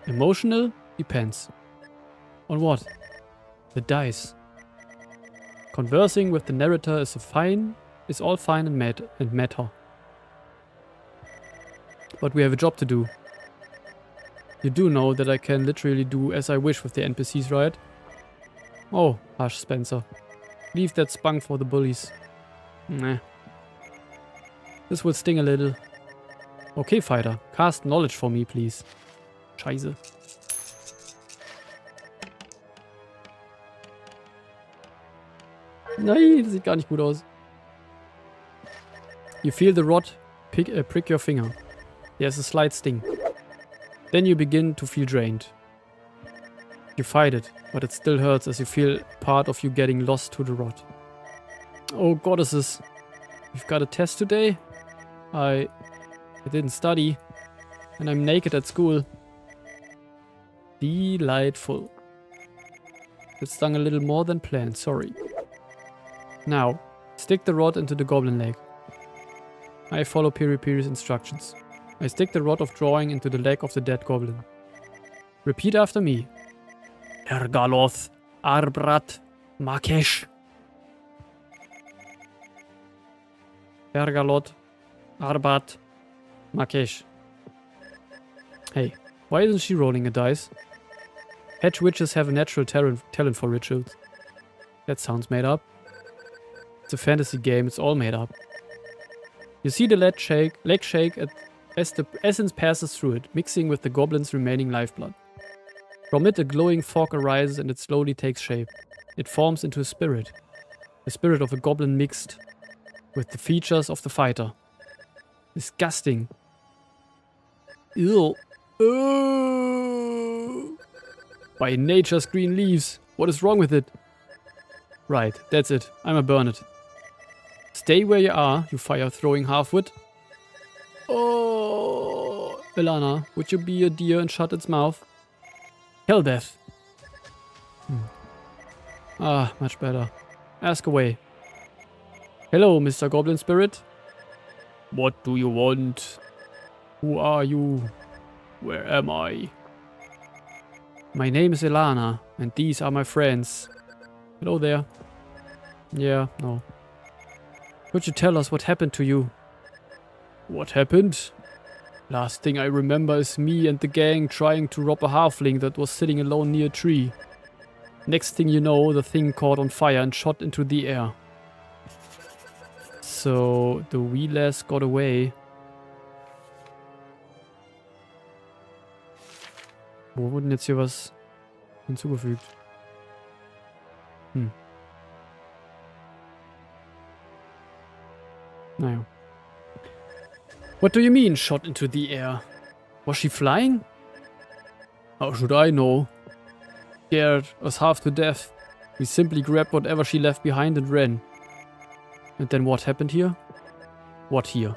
Emotional? Depends. On what? The dice. Conversing with the narrator is all fine and matter. But we have a job to do. You do know that I can literally do as I wish with the NPCs, right? Oh, hush, Spencer. Leave that spunk for the bullies. Nah. This will sting a little. Okay, fighter. Cast knowledge for me, please. Scheiße. Nein, das sieht gar nicht gut aus. You feel the rod prick your finger. There's a slight sting. Then you begin to feel drained. You fight it, but it still hurts as you feel part of you getting lost to the rod. Oh, goddesses. We've got a test today? I didn't study. And I'm naked at school. Delightful. It stung a little more than planned, sorry. Now, stick the rod into the goblin leg. I follow Piri-Piri's instructions. I stick the rod of drawing into the leg of the dead goblin. Repeat after me. Ergaloth, Arbrat, Makesh. Ergalot, Arbat, Makesh. Hey, why isn't she rolling a dice? Hedge witches have a natural talent for rituals. That sounds made up. It's a fantasy game, it's all made up. You see the leg shake as the essence passes through it, mixing with the goblin's remaining lifeblood. From it a glowing fog arises and it slowly takes shape. It forms into a spirit. The spirit of a goblin mixed with the features of the fighter. Disgusting. Ew. By nature's green leaves. What is wrong with it? Right, that's it. I'ma burn it. Stay where you are, you fire-throwing half-wit. Oh, Elana, would you be a deer and shut its mouth? Helldeath. Ah, much better. Ask away. Hello, Mr. Goblin Spirit. What do you want? Who are you? Where am I? My name is Elana, and these are my friends. Hello there. Yeah, no. Could you tell us what happened to you? What happened? Last thing I remember is me and the gang trying to rob a halfling that was sitting alone near a tree. Next thing you know, the thing caught on fire and shot into the air. So, the wee lass got away. Wo wurde denn jetzt hier was hinzugefügt? Naja. What do you mean, shot into the air? Was she flying? How should I know? Scared us half to death. We simply grabbed whatever she left behind and ran. And then what happened here? What here?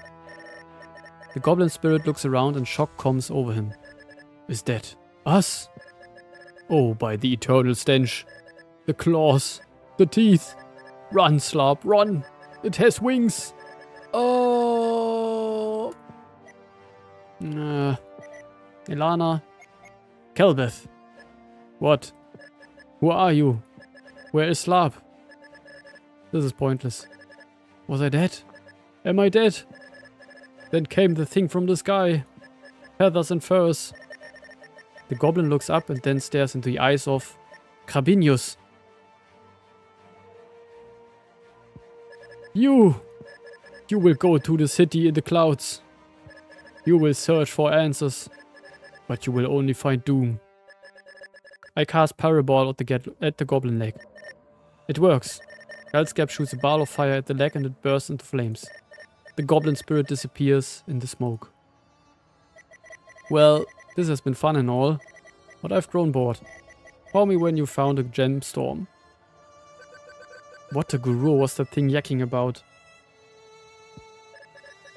The goblin spirit looks around and shock comes over him. Is that us? Oh, by the eternal stench. The claws. The teeth. Run, Slop, run! It has wings! Oh! Elana. Kelbeth. What? Who are you? Where is Slop? This is pointless. Was I dead? Am I dead? Then came the thing from the sky. Feathers and furs. The goblin looks up and then stares into the eyes of Crabinius. You will go to the city in the clouds. You will search for answers, but you will only find doom. I cast Parabol at the goblin leg. It works. Galscap shoots a ball of fire at the leg and it bursts into flames. The goblin spirit disappears in the smoke. Well, this has been fun and all, but I've grown bored. Call me when you found a gemstorm. What a guru was that thing yakking about?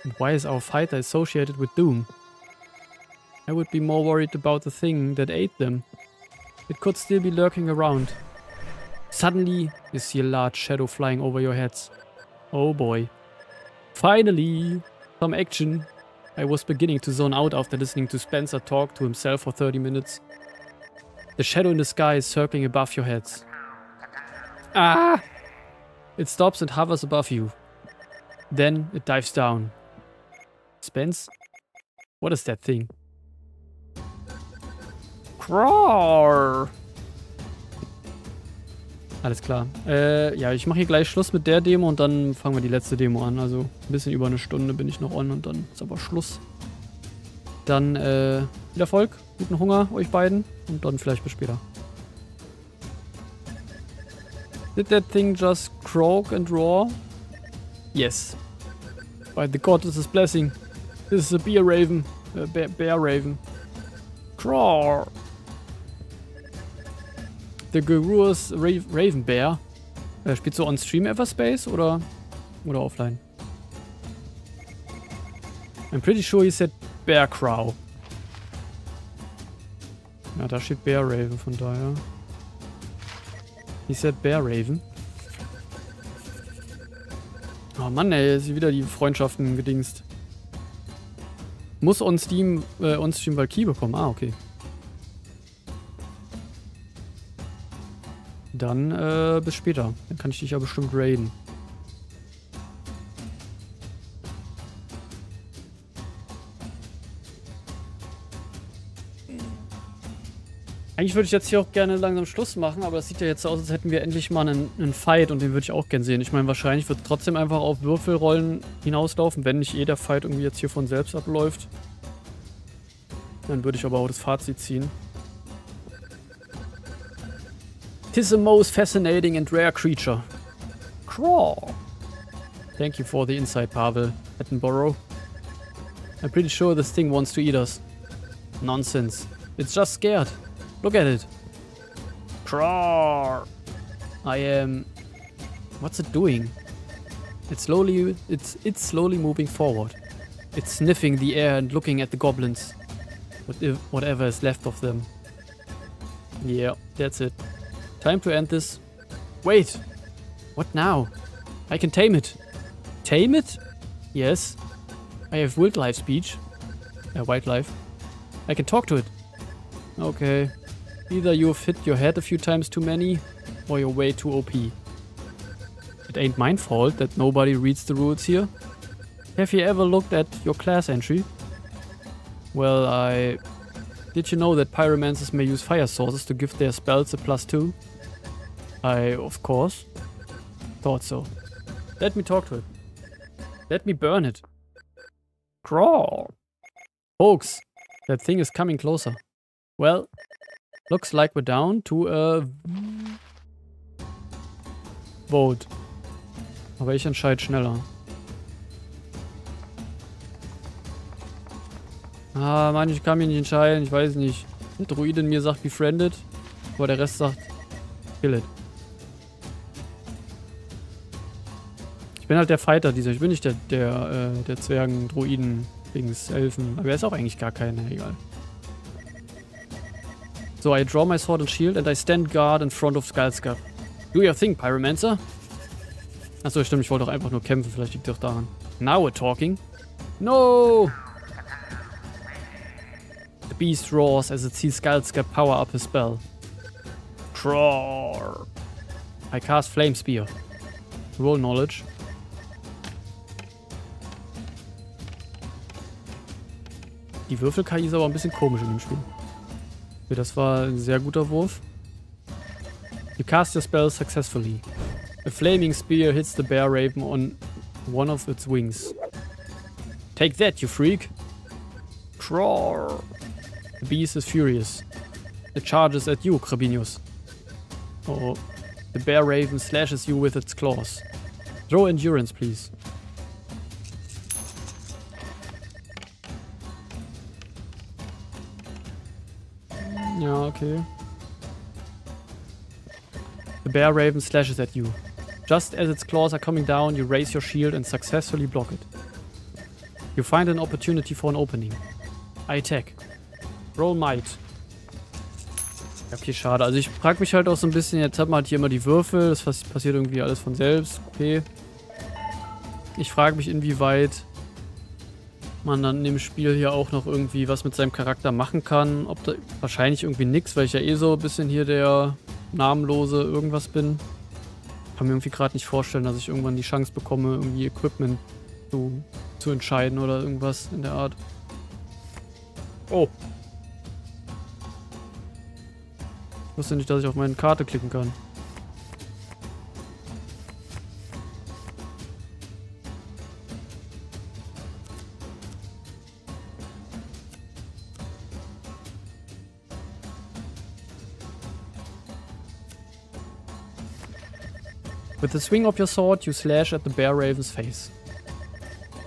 And why is our fighter associated with doom? I would be more worried about the thing that ate them. It could still be lurking around. Suddenly, you see a large shadow flying over your heads. Oh boy. Finally! Some action. I was beginning to zone out after listening to Spencer talk to himself for 30 minutes. The shadow in the sky is circling above your heads. Ah! It stops and hovers above you. Then it dives down. Spence? What is that thing? Crawl! Alles klar. Ja, ich mache hier gleich Schluss mit der Demo und dann fangen wir die letzte Demo an. Also ein bisschen über eine Stunde bin ich noch on und dann ist aber Schluss. Dann viel Erfolg, guten Hunger euch beiden und dann vielleicht bis später. Did that thing just croak and roar? Yes. By the goddess's blessing. This is a bear raven. Bear raven. Crawl! The Guru's Raven Bear. Spielst du on Stream Everspace oder offline? I'm pretty sure he said Bear Crow. Ja, da steht Bear Raven, von daher. He said Bear Raven. Oh Mann, ey, ist wieder die Freundschaften gedingst. Muss on Steam Valkyrie bekommen. Ah, okay. Dann, bis später. Dann kann ich dich ja bestimmt raiden. Eigentlich würde ich jetzt hier auch gerne langsam Schluss machen, aber das sieht ja jetzt so aus, als hätten wir endlich mal einen Fight und den würde ich auch gerne sehen. Ich meine, wahrscheinlich wird trotzdem einfach auf Würfelrollen hinauslaufen, wenn nicht der Fight irgendwie jetzt hier von selbst abläuft. Dann würde ich aber auch das Fazit ziehen. Tis a most fascinating and rare creature. Crawl. Thank you for the insight, Pavel Attenborough. I'm pretty sure this thing wants to eat us. Nonsense. It's just scared. Look at it. Crawl. I am... What's it doing? It's slowly moving forward. It's sniffing the air and looking at the goblins. Whatever is left of them. Yeah, that's it. Time to end this. Wait! What now? I can tame it. Tame it? Yes. I have wildlife speech. Wildlife. I can talk to it. Okay. Either you've hit your head a few times too many, or you're way too OP. It ain't my fault that nobody reads the rules here. Have you ever looked at your class entry? Well, Did you know that pyromancers may use fire sources to give their spells a +2? Of course. Thought so. Let me talk to it. Let me burn it. Crawl. Folks, that thing is coming closer. Well, looks like we're down to a vote. Aber ich entscheide schneller. Ah, Mann, ich kann mich nicht entscheiden. Ich weiß nicht. Der Druid in mir sagt befriended, aber der Rest sagt kill it. Ich bin halt der Fighter dieser. Ich bin nicht der Zwergen, Druiden, Dings, Elfen. Aber er ist auch eigentlich gar keiner. Egal. So, I draw my sword and shield and I stand guard in front of Skullscap. Do your thing, Pyromancer. Achso, stimmt. Ich wollte doch einfach nur kämpfen. Vielleicht liegt es auch daran. Now we're talking. No! The beast roars as it sees Skullscap power up his spell. Roar! I cast Flame Spear. Roll Knowledge. Die Würfel-KI ist aber ein bisschen komisch in dem Spiel. Okay, das war ein sehr guter Wurf. You cast your spell successfully. A flaming spear hits the bear raven on one of its wings. Take that, you freak! Roar! The beast is furious. It charges at you, Krabinius. Uh oh. The bear raven slashes you with its claws. Throw endurance, please. Ja, okay. The bear raven slashes at you. Just as its claws are coming down, you raise your shield and successfully block it. You find an opportunity for an opening. I attack. Roll Might. Okay, schade. Also ich frage mich halt auch so ein bisschen, jetzt hat man halt hier immer die Würfel, das passiert irgendwie alles von selbst. Okay. Ich frage mich, inwieweit man dann in dem Spiel hier auch noch irgendwie was mit seinem Charakter machen kann. Ob da wahrscheinlich irgendwie nix, weil ich ja eh so ein bisschen hier der namenlose irgendwas bin. Kann mir irgendwie gerade nicht vorstellen, dass ich irgendwann die Chance bekomme, irgendwie Equipment zu entscheiden oder irgendwas in der Art. Oh. Ich wusste nicht, dass ich auf meine Karte klicken kann. With the swing of your sword, you slash at the bear raven's face.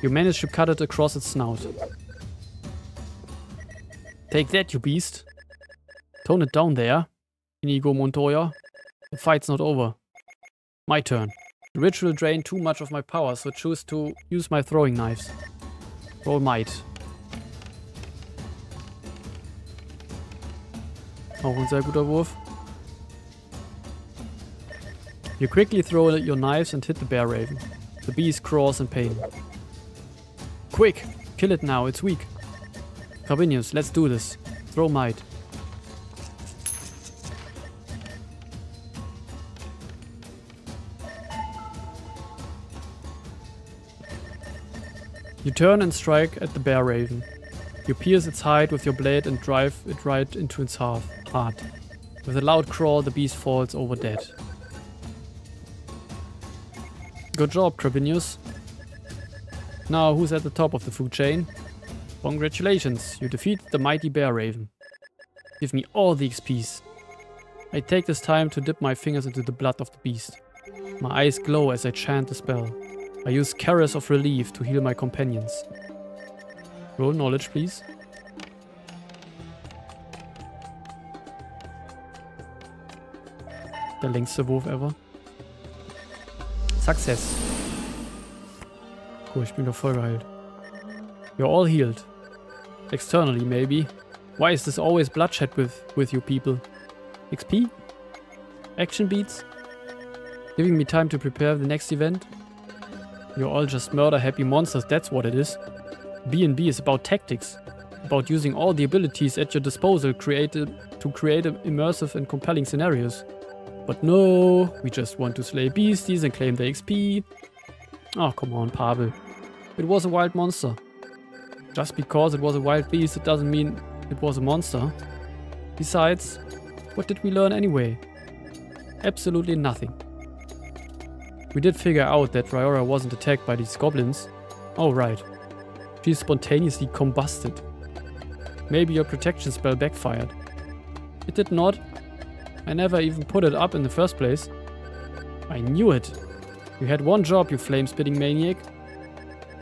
You manage to cut it across its snout. Take that, you beast. Tone it down there, Inigo Montoya. The fight's not over. My turn. The ritual drained too much of my power, so choose to use my throwing knives. Roll Might. Auch ein sehr guter Wurf. You quickly throw your knives and hit the bear raven. The beast crawls in pain. Quick! Kill it now, it's weak. Carabinius, let's do this. Throw might. You turn and strike at the bear raven. You pierce its hide with your blade and drive it right into its heart. With a loud crawl, the beast falls over dead. Good job, Carabinius. Now, who's at the top of the food chain? Congratulations, you defeat the mighty bear raven. Give me all the XPs. I take this time to dip my fingers into the blood of the beast. My eyes glow as I chant the spell. I use Caress of Relief to heal my companions. Roll knowledge, please. Der längste Wurf ever. Success. Cool, ich bin doch voll geheilt. You're all healed. Externally, maybe. Why is this always bloodshed with you people? XP? Action beats? Giving me time to prepare the next event? You're all just murder-happy monsters, that's what it is. B&B is about tactics. About using all the abilities at your disposal to create immersive and compelling scenarios. But no, we just want to slay beasties and claim the XP. Oh, come on, Pavel. It was a wild monster. Just because it was a wild beast, it doesn't mean it was a monster. Besides, what did we learn anyway? Absolutely nothing. We did figure out that Ryora wasn't attacked by these goblins. Oh, right. She spontaneously combusted. Maybe your protection spell backfired. It did not. I never even put it up in the first place. I knew it. You had one job, you flame-spitting maniac.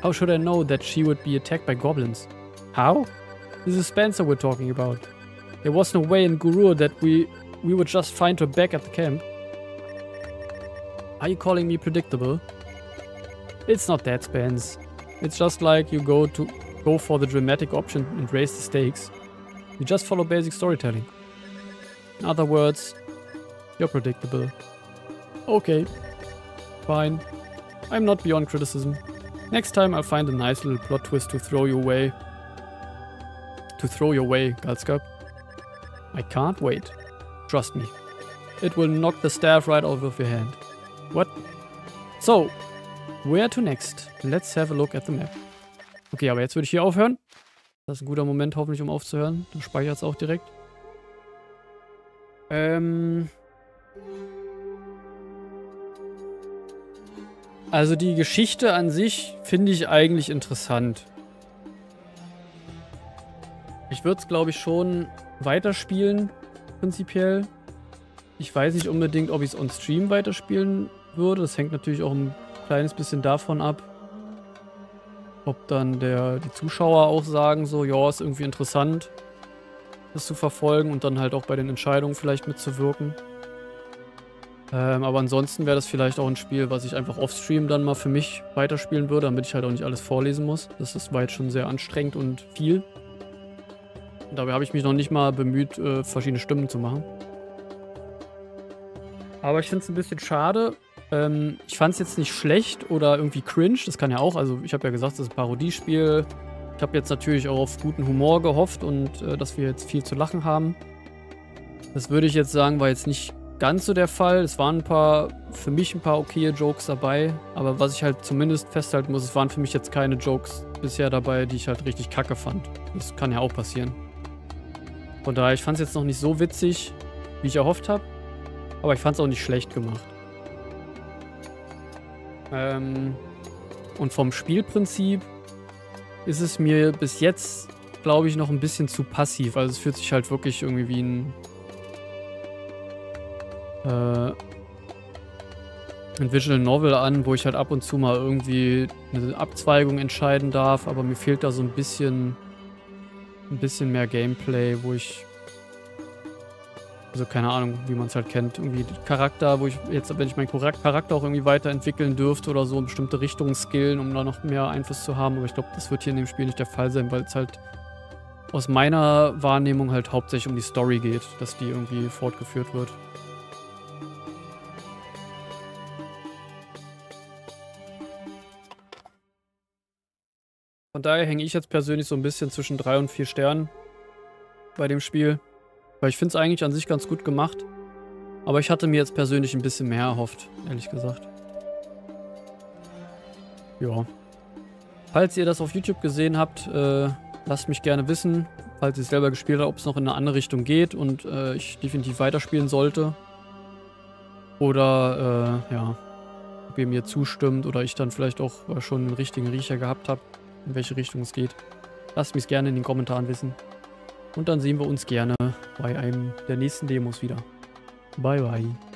How should I know that she would be attacked by goblins? How? This is Spencer we're talking about. There was no way in Guru that we would just find her back at the camp. Are you calling me predictable? It's not that, Spence. It's just like you go for the dramatic option and raise the stakes. You just follow basic storytelling. In other words, you're predictable. Okay. Fine. I'm not beyond criticism. Next time I'll find a nice little plot twist to throw your way. Galscup. I can't wait. Trust me. It will knock the staff right out of your hand. What? So, where to next? Let's have a look at the map. Okay, aber jetzt würde ich hier aufhören. Das ist ein guter Moment hoffentlich, um aufzuhören. Dann speichert es auch direkt. Also die Geschichte an sich finde ich eigentlich interessant. Ich würde es, glaube ich, schon weiterspielen, prinzipiell. Ich weiß nicht unbedingt, ob ich es on Stream weiterspielen würde. Das hängt natürlich auch ein kleines bisschen davon ab, ob dann die Zuschauer auch sagen, so, ja, ist irgendwie interessant, das zu verfolgen und dann halt auch bei den Entscheidungen vielleicht mitzuwirken. Aber ansonsten wäre das vielleicht auch ein Spiel, was ich einfach off-stream dann mal für mich weiterspielen würde, damit ich halt auch nicht alles vorlesen muss. Das war jetzt schon sehr anstrengend und viel. Und dabei habe ich mich noch nicht mal bemüht, verschiedene Stimmen zu machen. Aber ich finde es ein bisschen schade. Ich fand es jetzt nicht schlecht oder irgendwie cringe. Das kann ja auch. Also ich habe ja gesagt, das ist ein Parodiespiel. Ich habe jetzt natürlich auch auf guten Humor gehofft und dass wir jetzt viel zu lachen haben. Das würde ich jetzt sagen, war jetzt nicht ganz so der Fall. Es waren für mich ein paar okaye Jokes dabei. Aber was ich halt zumindest festhalten muss, es waren für mich jetzt keine Jokes bisher dabei, die ich halt richtig kacke fand. Das kann ja auch passieren. Von daher, ich fand es jetzt noch nicht so witzig, wie ich erhofft habe. Aber ich fand es auch nicht schlecht gemacht. Und vom Spielprinzip ist es mir bis jetzt, glaube ich, noch ein bisschen zu passiv. Also es fühlt sich halt wirklich irgendwie wie ein Visual Novel an, wo ich halt ab und zu mal irgendwie eine Abzweigung entscheiden darf. Aber mir fehlt da so ein bisschen mehr Gameplay, wo ich... Also keine Ahnung, wie man es halt kennt. Irgendwie Charakter, wo ich jetzt, wenn ich meinen Charakter auch irgendwie weiterentwickeln dürfte oder so, in bestimmte Richtungen skillen, um da noch mehr Einfluss zu haben. Aber ich glaube, das wird hier in dem Spiel nicht der Fall sein, weil es halt aus meiner Wahrnehmung halt hauptsächlich um die Story geht, dass die irgendwie fortgeführt wird. Von daher hänge ich jetzt persönlich so ein bisschen zwischen 3 und 4 Sternen bei dem Spiel. Weil ich finde es eigentlich an sich ganz gut gemacht. Aber ich hatte mir jetzt persönlich ein bisschen mehr erhofft, ehrlich gesagt. Ja. Falls ihr das auf YouTube gesehen habt, lasst mich gerne wissen, falls ihr es selber gespielt habt, ob es noch in eine andere Richtung geht und ich definitiv weiterspielen sollte. Oder, ja, ob ihr mir zustimmt oder ich dann vielleicht auch schon einen richtigen Riecher gehabt habe, in welche Richtung es geht. Lasst mich gerne in den Kommentaren wissen. Und dann sehen wir uns gerne bei einem der nächsten Demos wieder. Bye, bye.